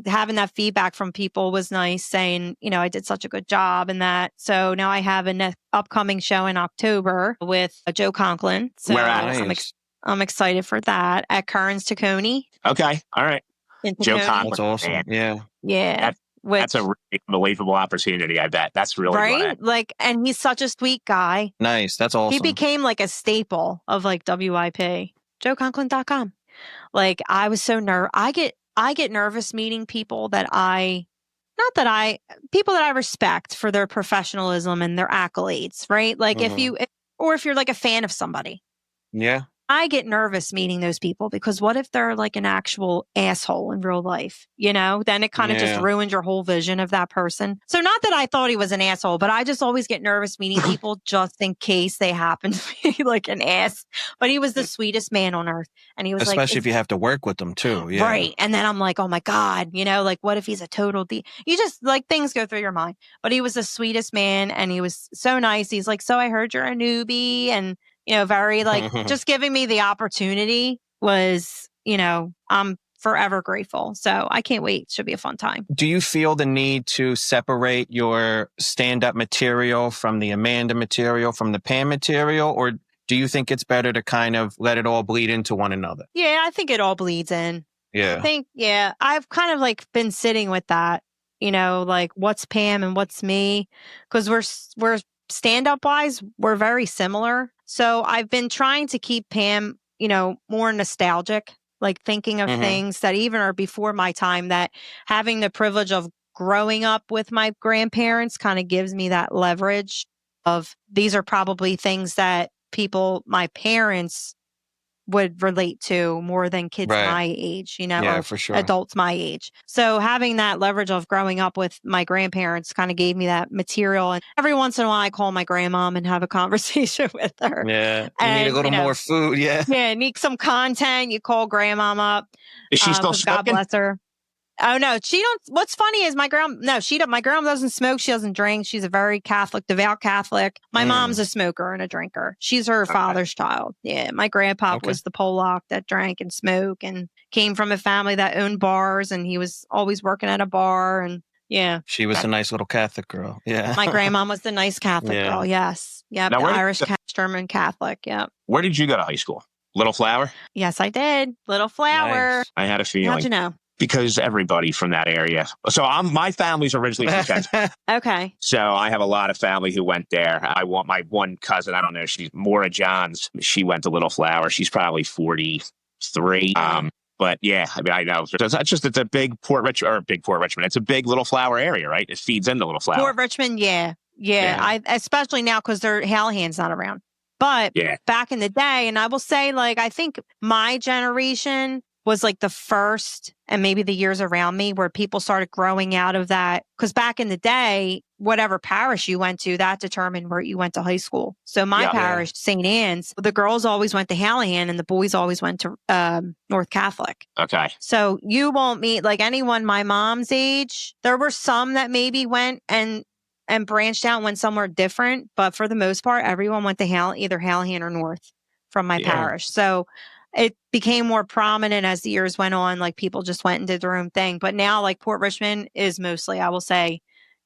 Having that feedback from people was nice, saying, I did such a good job and that. So now I have an upcoming show in October with Joe Conklin. So where at? I'm excited for that at Currens Tacony. Okay. All right. Joe Conklin. That's awesome. Man. Yeah. Yeah. That's a really unbelievable opportunity, I bet. That's really right. And he's such a sweet guy. Nice. That's awesome. He became like a staple of like WIP. JoeConklin.com. Like, I was so nervous. I get nervous meeting people people that I respect for their professionalism and their accolades, right? Like if you're like a fan of somebody. Yeah. I get nervous meeting those people because what if they're like an actual asshole in real life? Then it kind of just ruins your whole vision of that person. So not that I thought he was an asshole, but I just always get nervous meeting people just in case they happen to be like an ass. But he was the sweetest man on earth. And he was especially if you have to work with them too. Yeah. Right. And then I'm like, oh my God, like what if he's a total you just like things go through your mind. But he was the sweetest man and he was so nice. He's like, so I heard you're a newbie, and very like just giving me the opportunity was, I'm forever grateful. So I can't wait. Should be a fun time. Do you feel the need to separate your stand-up material from the Amanda material, from the PAM material, or do you think it's better to kind of let it all bleed into one another? Yeah, I think it all bleeds in. Yeah. I've kind of like been sitting with that, like what's PAM and what's me, because we're stand-up wise, we're very similar. So I've been trying to keep PAM, more nostalgic, like thinking of things that even are before my time, that having the privilege of growing up with my grandparents kind of gives me that leverage of these are probably things that my parents would relate to more than kids my age, or for sure. Adults my age. So having that leverage of growing up with my grandparents kind of gave me that material. And every once in a while I call my grandmom and have a conversation with her. Yeah. You need a little more food. Yeah. Yeah. Need some content. You call grandmom up. Is she still smoking? God bless her. Oh no, she don't. What's funny is my grandma doesn't smoke. She doesn't drink. She's a very Catholic, devout Catholic. My mom's a smoker and a drinker. She's her father's child. Yeah. My grandpa was the Pollock that drank and smoked and came from a family that owned bars, and he was always working at a bar. And yeah. She was a nice little Catholic girl. Yeah. My grandma was the nice Catholic girl. Yes. Yeah. Irish, German Catholic. Yeah. Where did you go to high school? Little Flower? Yes, I did. Little Flower. Nice. I had a feeling. How'd you know? Because everybody from that area. So my family's originally from Texas. Okay. So I have a lot of family who went there. I want my one cousin, I don't know, she's Maura Johns. She went to Little Flower. She's probably 43. But yeah, I mean, I know. It's a big Port Richmond. It's a big Little Flower area, right? It feeds into Little Flower. Port Richmond, yeah. I especially now because Hallahan's not around. But back in the day, and I will say, like, I think my generation was like the first, and maybe the years around me, where people started growing out of that. Because back in the day, whatever parish you went to, that determined where you went to high school. So my parish, St. Anne's, the girls always went to Hallahan and the boys always went to North Catholic. Okay. So you won't meet like anyone my mom's age. There were some that maybe went and branched out and went somewhere different. But for the most part, everyone went to either Hallahan or North from my parish. So it became more prominent as the years went on. Like people just went and did their own thing. But now like Port Richmond is mostly, I will say,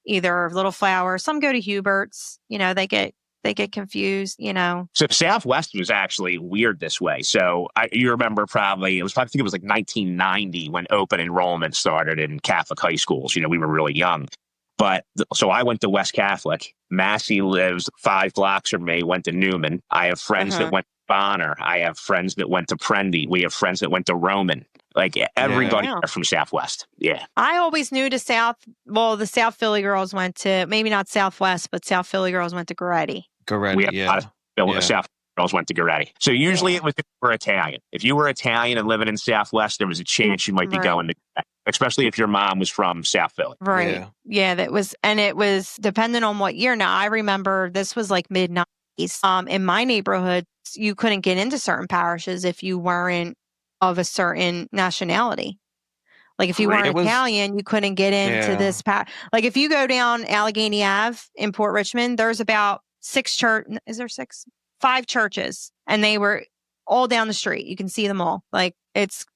either Little Flower. Some go to Hubert's, they get confused, So Southwest was actually weird this way. So you remember I think it was like 1990 when open enrollment started in Catholic high schools. We were really young. But so I went to West Catholic. Massey lives 5 blocks from me, went to Newman. I have friends that went to Bonner. I have friends that went to Prendy. We have friends that went to Roman. Like everybody Yeah. from Southwest. Yeah. I always knew the South Philly girls went to, maybe not Southwest, but South Philly girls went to Goretti. We Goretti, have a lot of South girls went to Goretti. So usually it was if you were Italian. If you were Italian and living in Southwest, there was a chance you might be going to, especially if your mom was from South Philly. Right. Yeah, it was depending on what year. Now, I remember this was like mid-90s. In my neighborhood, you couldn't get into certain parishes if you weren't of a certain nationality. Like if you weren't Italian, you couldn't get into this like if you go down Allegheny Ave in Port Richmond, there's about 5 churches, and they were all down the street. You can see them all. Like it's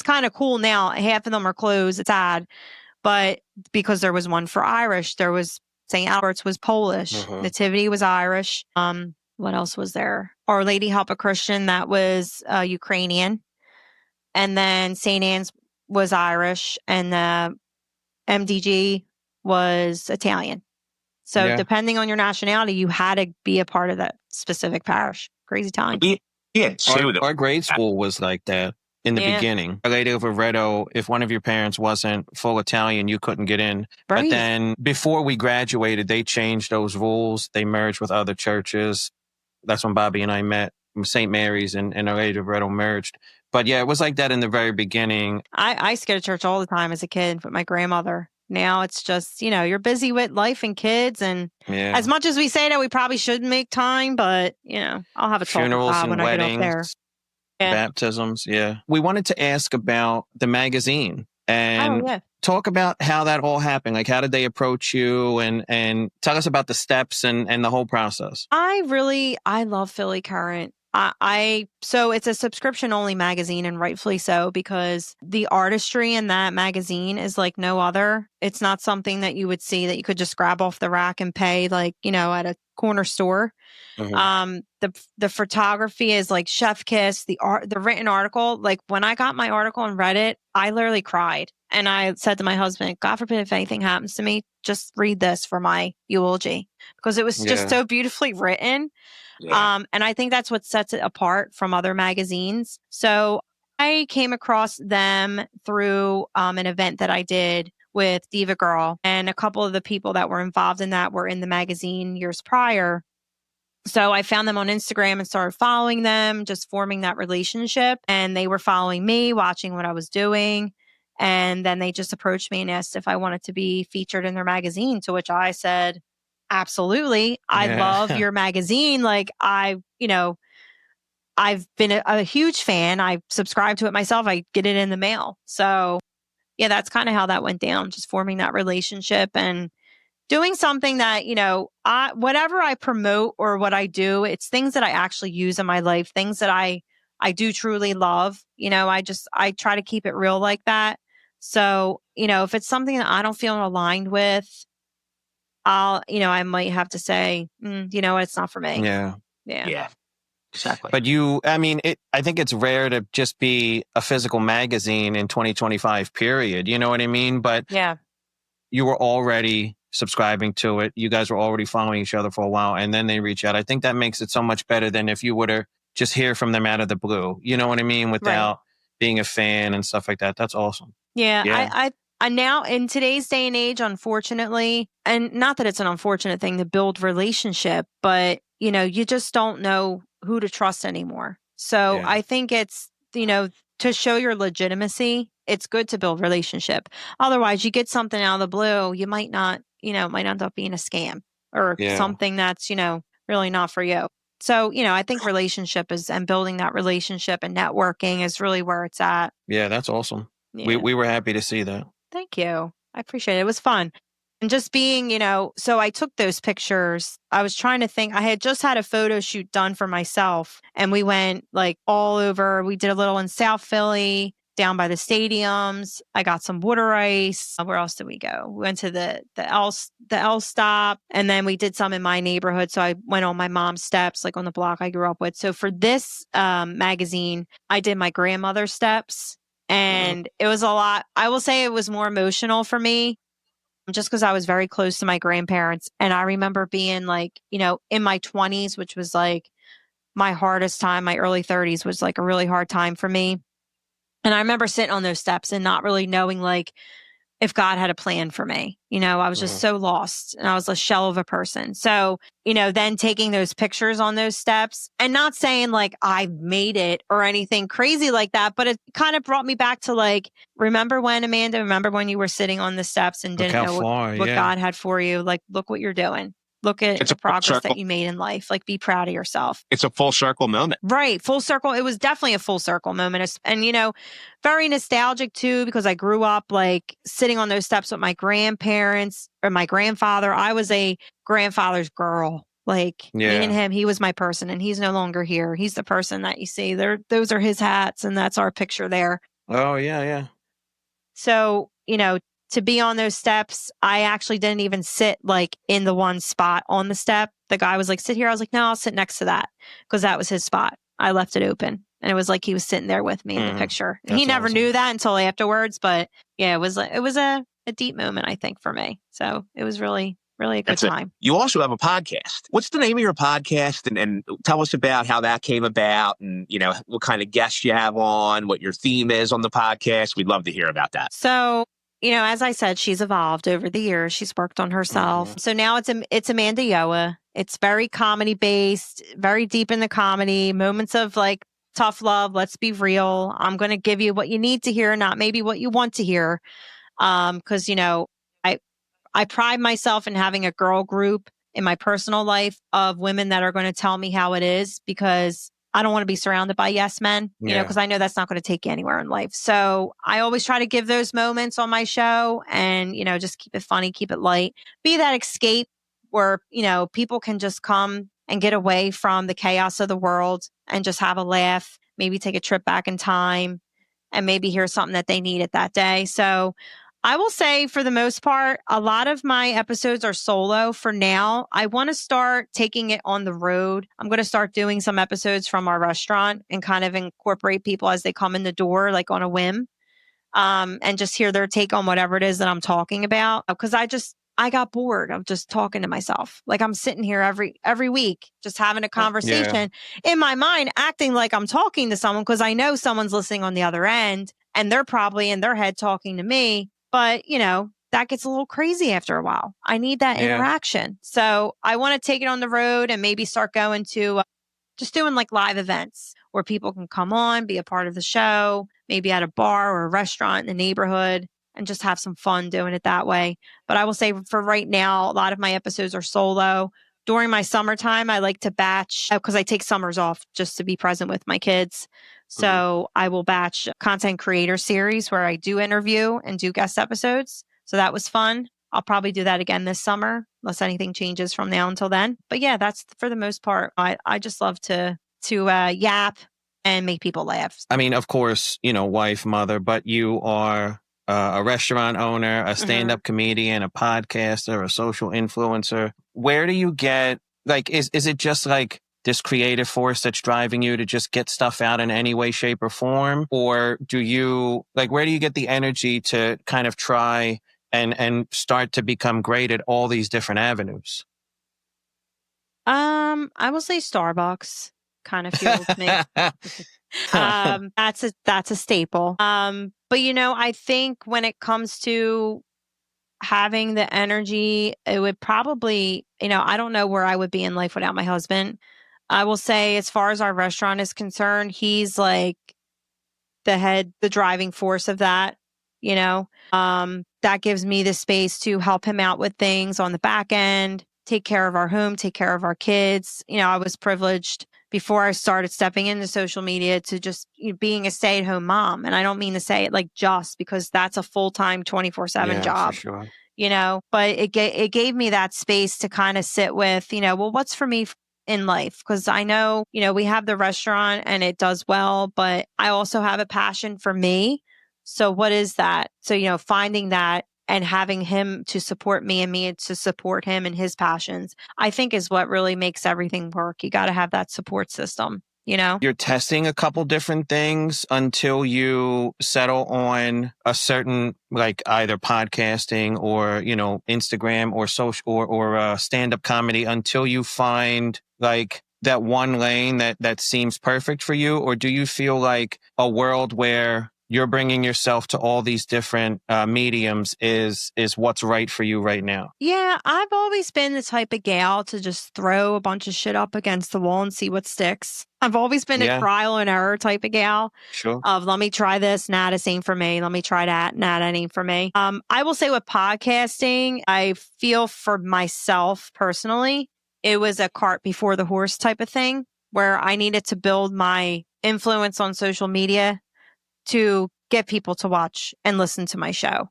kind of cool now. Half of them are closed. It's sad, but because there was one for Irish, there was St. Albert's was Polish, Nativity was Irish. What else was there? Our Lady Help a Christian, that was Ukrainian, and then St. Anne's was Irish, and the MDG was Italian. So depending on your nationality, you had to be a part of that specific parish. Crazy time. Yeah, our grade school was like that in the beginning. Our Lady of Loretto, if one of your parents wasn't full Italian, you couldn't get in. Right. But then before we graduated, they changed those rules. They merged with other churches. That's when Bobby and I met. St. Mary's and Our Lady of Loretto merged. But yeah, it was like that in the very beginning. I used to go to church all the time as a kid with my grandmother. Now it's just, you're busy with life and kids. And as much as we say that we probably should make time, but, I'll have a talk funerals with Bob when weddings, I get up there. Baptisms. Yeah. We wanted to ask about the magazine and talk about how that all happened. Like, how did they approach you, and tell us about the steps and the whole process. I love Philly Current. So it's a subscription only magazine, and rightfully so, because the artistry in that magazine is like no other. It's not something that you would see that you could just grab off the rack and pay, like, at a corner store. The photography is like chef kiss. The written article, like when I got my article and read it, I literally cried. And I said to my husband, God forbid if anything happens to me, just read this for my eulogy, because it was just so beautifully written. And I think that's what sets it apart from other magazines. So I came across them through an event that I did with Diva Girl, and a couple of the people that were involved in that were in the magazine years prior. So I found them on Instagram and started following them, just forming that relationship. And they were following me, watching what I was doing. And then they just approached me and asked if I wanted to be featured in their magazine, to which I said, absolutely. I love your magazine. Like I've been a huge fan. I subscribe to it myself. I get it in the mail. So yeah, that's kind of how that went down. Just forming that relationship and doing something that, whatever I promote or what I do, it's things that I actually use in my life, things that I do truly love. I try to keep it real like that. So, if it's something that I don't feel aligned with, I might have to say, it's not for me. Yeah. Exactly. But I think it's rare to just be a physical magazine in 2025 period. You know what I mean? But you were already subscribing to it. You guys were already following each other for a while, and then they reach out. I think that makes it so much better than if you were to just hear from them out of the blue. You know what I mean? Without being a fan and stuff like that. That's awesome. Yeah. I now, in today's day and age, unfortunately, and not that it's an unfortunate thing to build relationship, but, you just don't know who to trust anymore. So I think it's, to show your legitimacy, it's good to build relationship. Otherwise, you get something out of the blue, you might not, might end up being a scam or something that's, really not for you. So, I think relationship and building that relationship and networking is really where it's at. Yeah, that's awesome. Yeah. We were happy to see that. Thank you. I appreciate it. It was fun. And just being, so I took those pictures. I was trying to think, I had just had a photo shoot done for myself, and we went like all over. We did a little in South Philly, down by the stadiums. I got some water ice. Where else did we go? We went to the L stop, and then we did some in my neighborhood. So I went on my mom's steps, like on the block I grew up with. So for this magazine, I did my grandmother's steps, and it was a lot. I will say it was more emotional for me, just because I was very close to my grandparents. And I remember being like, in my 20s, which was like my hardest time. My early 30s was like a really hard time for me. And I remember sitting on those steps and not really knowing like if God had a plan for me. I was just so lost and I was a shell of a person. So, then taking those pictures on those steps and not saying like I made it or anything crazy like that, but it kind of brought me back to like, remember when, Amanda, remember when you were sitting on the steps and didn't know what God had for you? Like, look what you're doing. Look at the progress that you made in life. Like, be proud of yourself. It's a full circle moment. Right. Full circle. It was definitely a full circle moment. And, very nostalgic too, because I grew up like sitting on those steps with my grandparents or my grandfather. I was a grandfather's girl. Like me and him, he was my person and he's no longer here. He's the person that you see there. Those are his hats and that's our picture there. Oh, yeah, yeah. So, to be on those steps, I actually didn't even sit like in the one spot on the step. The guy was like, sit here. I was like, no, I'll sit next to that because that was his spot. I left it open. And it was like he was sitting there with me in the picture. And he never knew that until afterwards. But yeah, it was a deep moment, I think, for me. So it was really, really a good time. You also have a podcast. What's the name of your podcast? And tell us about how that came about and, what kind of guests you have on, what your theme is on the podcast. We'd love to hear about that. So, as I said, she's evolved over the years. She's worked on herself. So now it's Amanda Yoa. It's very comedy based, very deep in the comedy, moments of like tough love. Let's be real. I'm going to give you what you need to hear, not maybe what you want to hear. Because, I pride myself in having a girl group in my personal life of women that are going to tell me how it is because I don't want to be surrounded by yes men, because I know that's not going to take you anywhere in life. So I always try to give those moments on my show and, just keep it funny, keep it light, be that escape where, people can just come and get away from the chaos of the world and just have a laugh, maybe take a trip back in time and maybe hear something that they needed that day. So I will say for the most part, a lot of my episodes are solo for now. I want to start taking it on the road. I'm going to start doing some episodes from our restaurant and kind of incorporate people as they come in the door, like on a whim, and just hear their take on whatever it is that I'm talking about. Because I got bored of just talking to myself. Like I'm sitting here every week, just having a conversation in my mind, acting like I'm talking to someone because I know someone's listening on the other end and they're probably in their head talking to me. But, that gets a little crazy after a while. I need that interaction. So I want to take it on the road and maybe start going to just doing like live events where people can come on, be a part of the show, maybe at a bar or a restaurant in the neighborhood and just have some fun doing it that way. But I will say for right now, a lot of my episodes are solo. During my summertime, I like to batch because I take summers off just to be present with my kids. So I will batch content creator series where I do interview and do guest episodes. So that was fun. I'll probably do that again this summer unless anything changes from now until then. But yeah, that's for the most part. I just love to yap and make people laugh. I mean, of course, wife, mother, but you are a restaurant owner, a stand-up comedian, a podcaster, a social influencer. Where do you get, like, is it just like this creative force that's driving you to just get stuff out in any way, shape, or form? Or do you, like, where do you get the energy to kind of try and start to become great at all these different avenues? I will say Starbucks kind of fuels me. That's a staple. But I think when it comes to having the energy, it would probably, I don't know where I would be in life without my husband. I will say as far as our restaurant is concerned, he's like the driving force of that, that gives me the space to help him out with things on the back end, take care of our home, take care of our kids. I was privileged before I started stepping into social media to just being a stay-at-home mom. And I don't mean to say it like just because that's a full-time 24/7 job, for sure. But it gave me that space to kind of sit with, well, what's for me in life? Because I know, we have the restaurant and it does well, but I also have a passion for me. So what is that? So, finding that and having him to support me and me to support him and his passions, I think is what really makes everything work. You got to have that support system, You're testing a couple different things until you settle on a certain, like either podcasting or, Instagram or social or stand-up comedy until you find like that one lane that seems perfect for you? Or do you feel like a world where you're bringing yourself to all these different mediums is what's right for you right now? Yeah, I've always been the type of gal to just throw a bunch of shit up against the wall and see what sticks. I've always been a Yeah, trial and error type of gal sure. of let me try this, nah, this ain't for me. Let me try that, nah, that ain't for me. I will say with podcasting, I feel for myself personally, it was a cart before the horse type of thing where I needed to build my influence on social media to get people to watch and listen to my show.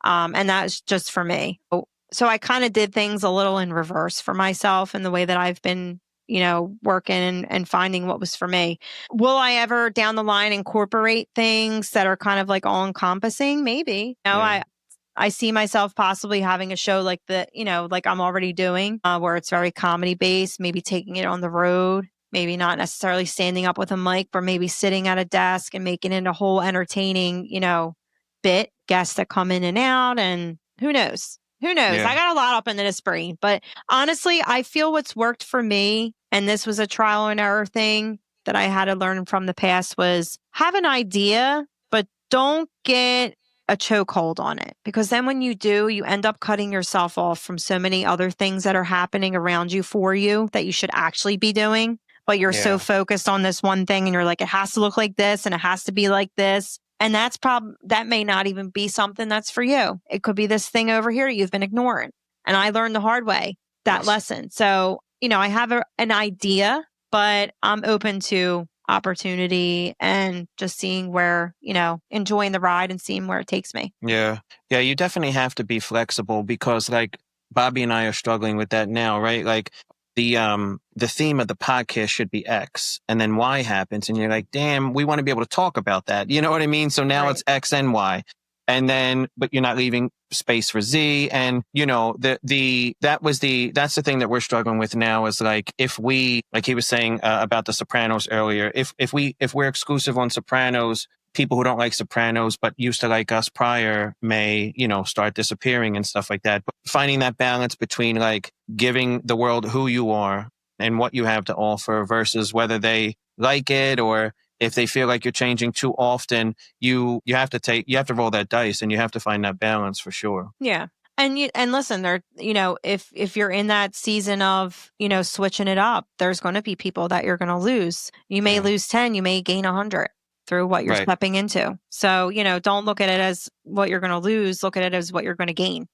And that's just for me. So I kind of did things a little in reverse for myself in the way that I've been, working and finding what was for me. Will I ever down the line incorporate things that are kind of like all encompassing? Maybe. Yeah. I see myself possibly having a show like like I'm already doing, where it's very comedy based, maybe taking it on the road. Maybe not necessarily standing up with a mic, but maybe sitting at a desk and making it a whole entertaining, bit, guests that come in and out. And who knows? Who knows? Yeah. I got a lot up into this brain. But honestly, I feel what's worked for me, and this was a trial and error thing that I had to learn from the past, was have an idea, but don't get a chokehold on it. Because then when you do, you end up cutting yourself off from so many other things that are happening around you for you that you should actually be doing. But you're so focused on this one thing and you're like, it has to look like this and it has to be like this. And that may not even be something that's for you. It could be this thing over here you've been ignoring. And I learned the hard way that lesson. So, I have an idea, but I'm open to opportunity and just seeing where, enjoying the ride and seeing where it takes me. Yeah. Yeah. You definitely have to be flexible because like Bobby and I are struggling with that now, right? Like the theme of the podcast should be X and then Y happens and you're like, damn, we want to be able to talk about that. You know what I mean? So now it's X and Y. And then, but you're not leaving space for Z. And, that's the thing that we're struggling with now is like, if we, like he was saying about the Sopranos earlier, if we're exclusive on Sopranos, people who don't like Sopranos but used to like us prior may, start disappearing and stuff like that. But finding that balance between like giving the world who you are and what you have to offer versus whether they like it or if they feel like you're changing too often, you have to roll that dice and you have to find that balance for sure. Yeah. And listen, if you're in that season of, switching it up, there's going to be people that you're going to lose. You may lose 10, you may gain 100 through what you're stepping into. So, don't look at it as what you're going to lose, look at it as what you're going to gain.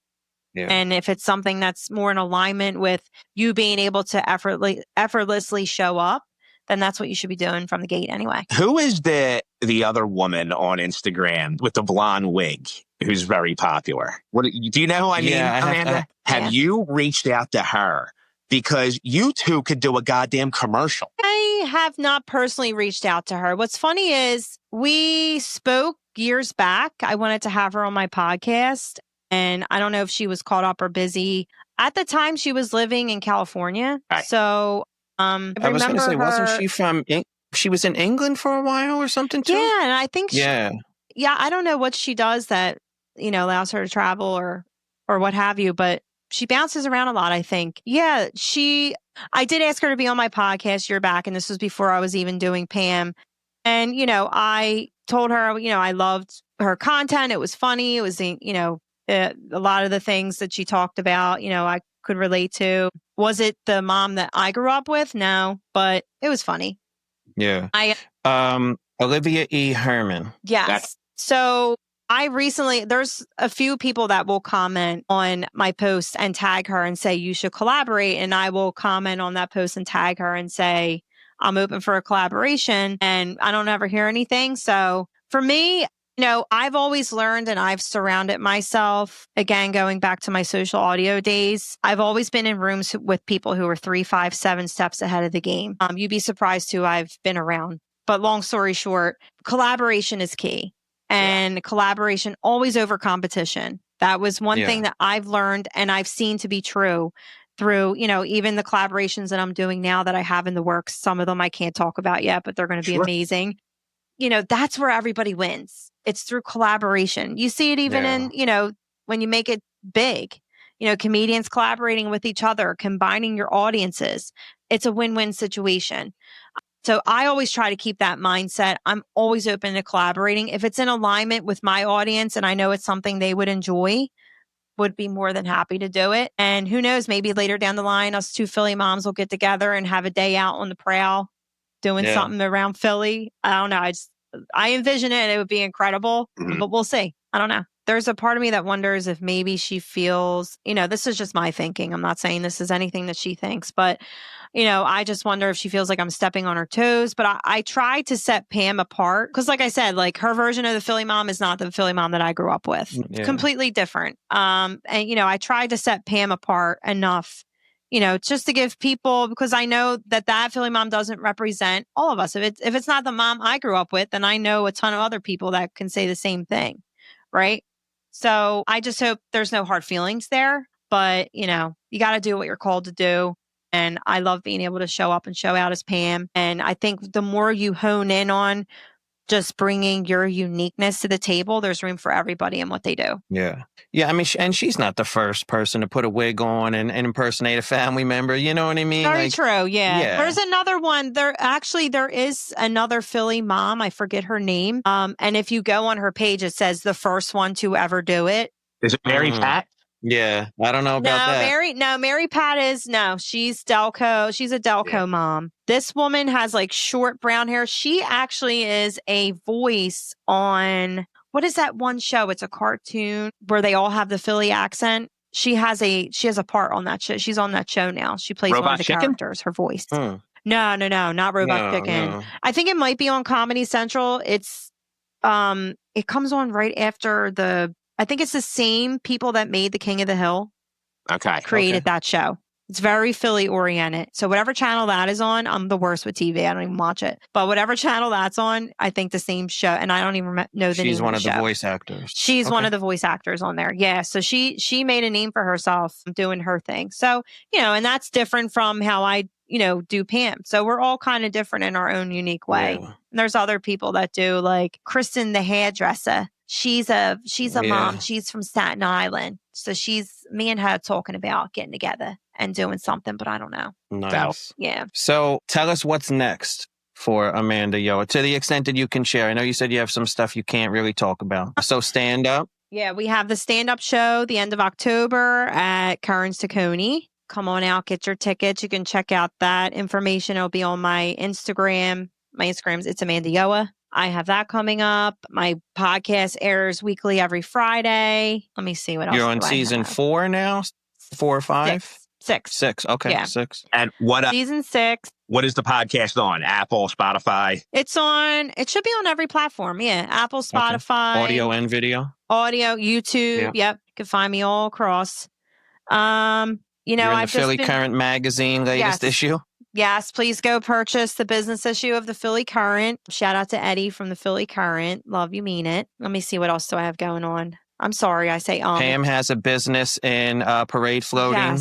Yeah. And if it's something that's more in alignment with you being able to effortlessly show up, then that's what you should be doing from the gate anyway. Who is the other woman on Instagram with the blonde wig who's very popular? Do you know who I mean, Amanda? Have you reached out to her? Because you two could do a goddamn commercial. I have not personally reached out to her. What's funny is we spoke years back. I wanted to have her on my podcast, and I don't know if she was caught up or busy. At the time, she was living in California. Right. So I was going to say, wasn't she was in England for a while or something too? Yeah, and I think I don't know what she does that, allows her to travel or what have you, but she bounces around a lot, I think. Yeah, I did ask her to be on my podcast year back, and this was before I was even doing PAM. And, I told her, I loved her content. It was funny. It was, a lot of the things that she talked about, I could relate to. Was it the mom that I grew up with? No, but it was funny. Yeah. Olivia E. Herman. Yes. So there's a few people that will comment on my post and tag her and say, you should collaborate. And I will comment on that post and tag her and say, I'm open for a collaboration. And I don't ever hear anything. So for me, I've always learned and I've surrounded myself, again, going back to my social audio days, I've always been in rooms with people who are 3, 5, 7 steps ahead of the game. You'd be surprised who I've been around. But long story short, collaboration is key. And collaboration always over competition. That was one thing that I've learned and I've seen to be true through, even the collaborations that I'm doing now that I have in the works. Some of them I can't talk about yet, but they're going to be amazing. That's where everybody wins. It's through collaboration. You see it even in, when you make it big, comedians collaborating with each other, combining your audiences. It's a win-win situation. So I always try to keep that mindset. I'm always open to collaborating. If it's in alignment with my audience and I know it's something they would enjoy, would be more than happy to do it. And who knows, maybe later down the line, us two Philly moms will get together and have a day out on the prowl doing something around Philly. I don't know. I envision it and it would be incredible, but we'll see. I don't know. There's a part of me that wonders if maybe she feels, this is just my thinking. I'm not saying this is anything that she thinks, but, I just wonder if she feels like I'm stepping on her toes. But I try to set Pam apart because, like I said, like her version of the Philly mom is not the Philly mom that I grew up with. It's completely different. And, I tried to set Pam apart enough, just to give people, because I know that Philly mom doesn't represent all of us. If it's not the mom I grew up with, then I know a ton of other people that can say the same thing. Right. So I just hope there's no hard feelings there, but you got to do what you're called to do. And I love being able to show up and show out as Pam. And I think the more you hone in on just bringing your uniqueness to the table, there's room for everybody in what they do. Yeah. Yeah. I mean, and she's not the first person to put a wig on and impersonate a family member. You know what I mean? Very true. Yeah. There's another one. There is another Philly mom. I forget her name. And if you go on her page, it says the first one to ever do it. Is it Mary Pat? Yeah, I don't know about that. Mary Pat she's Delco. She's a Delco mom. This woman has like short brown hair. She actually is a voice on, what is that one show? It's a cartoon where they all have the Philly accent. She has a part on that show. She's on that show now. She plays Robot one of the Chicken? Characters, her voice. No, not Robot Chicken. No. I think it might be on Comedy Central. It's, it comes on right after I think it's the same people that made The King of the Hill. Created that show. It's very Philly oriented. So whatever channel that is on, I'm the worst with TV. I don't even watch it. But whatever channel that's on, I think the same show. And I don't even know the name of the show. She's one of the voice actors. She's one of the voice actors on there. Yeah. So she made a name for herself doing her thing. So, and that's different from how I, do Pam. So we're all kind of different in our own unique way. Yeah. And there's other people that do, like Kristen, the hairdresser. She's a mom. She's from Staten Island. So me and her talking about getting together and doing something, but I don't know. Nice. Yeah. So tell us what's next for Amanda Yoa, to the extent that you can share. I know you said you have some stuff you can't really talk about. So stand up. Yeah, we have the stand-up show the end of October at Currens to Coney. Come on out, get your tickets. You can check out that information. It'll be on my Instagram. My Instagram's It's Amanda Yoa. I have that coming up. My podcast airs weekly every Friday. Let me see what else. You're on season 4 now? 4 or 5? 6. Okay, yeah. 6. And what? Season 6. What is the podcast on? Apple, Spotify? It should be on every platform. Yeah. Apple, Spotify. Okay. Audio and video? Audio, YouTube. Yep. You can find me all across. You're in the Philly Current magazine latest issue? Yes, please go purchase the business issue of the Philly Current. Shout out to Eddie from the Philly Current. Love you, mean it. Let me see what else do I have going on. I'm sorry, I say Pam has a business in parade floating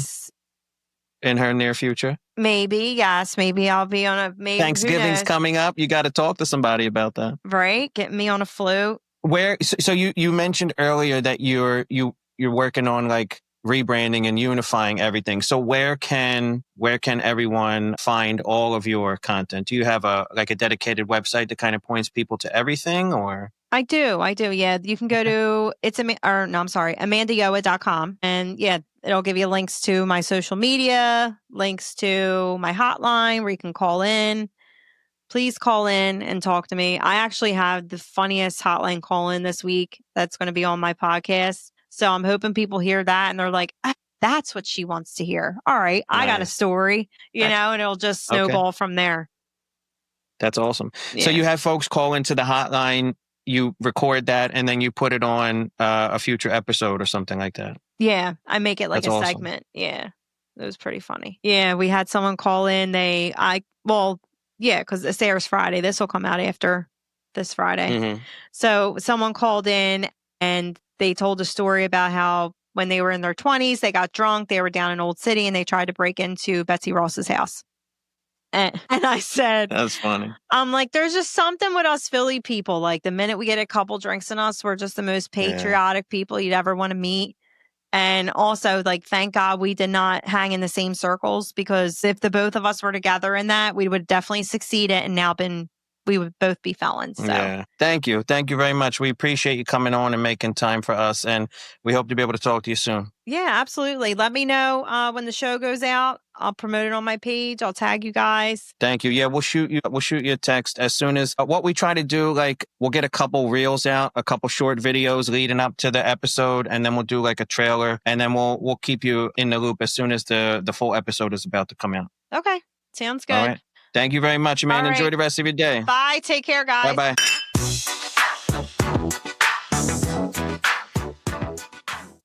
in her near future. Maybe, yes. Maybe I'll be on a... Thanksgiving's coming up. You got to talk to somebody about that. Right? Get me on a float. So you mentioned earlier that you're working on like rebranding and unifying everything. So where can everyone find all of your content? Do you have a dedicated website that kind of points people to everything, or? I do. Yeah. You can go to amandayoa.com, and it'll give you links to my social media, links to my hotline where you can call in. Please call in and talk to me. I actually have the funniest hotline call in this week that's going to be on my podcast. So I'm hoping people hear that and they're like, that's what she wants to hear. All right, nice. I got a story, and it'll just snowball from there. That's awesome. Yeah. So you have folks call into the hotline, you record that, and then you put it on a future episode or something like that. Yeah, I make it like a segment. Yeah, it was pretty funny. Yeah, we had someone call in. Because this airs Friday. This will come out after this Friday. Mm-hmm. So someone called in and they told a story about how when they were in their 20s, they got drunk, they were down in Old City, and they tried to break into Betsy Ross's house. And I said... That's funny. I'm like, there's just something with us Philly people. Like, the minute we get a couple drinks in us, we're just the most patriotic people you'd ever want to meet. And also, like, thank God we did not hang in the same circles, because if the both of us were together in that, we would definitely succeed it and we would both be felons. So. Yeah. Thank you. Thank you very much. We appreciate you coming on and making time for us. And we hope to be able to talk to you soon. Yeah, absolutely. Let me know when the show goes out. I'll promote it on my page. I'll tag you guys. Thank you. Yeah, we'll shoot you a text as soon as what we try to do. Like, we'll get a couple reels out, a couple short videos leading up to the episode, and then we'll do like a trailer, and then we'll keep you in the loop as soon as the full episode is about to come out. Okay, sounds good. All right. Thank you very much, Amanda. All right. Enjoy the rest of your day. Bye. Take care, guys. Bye-bye.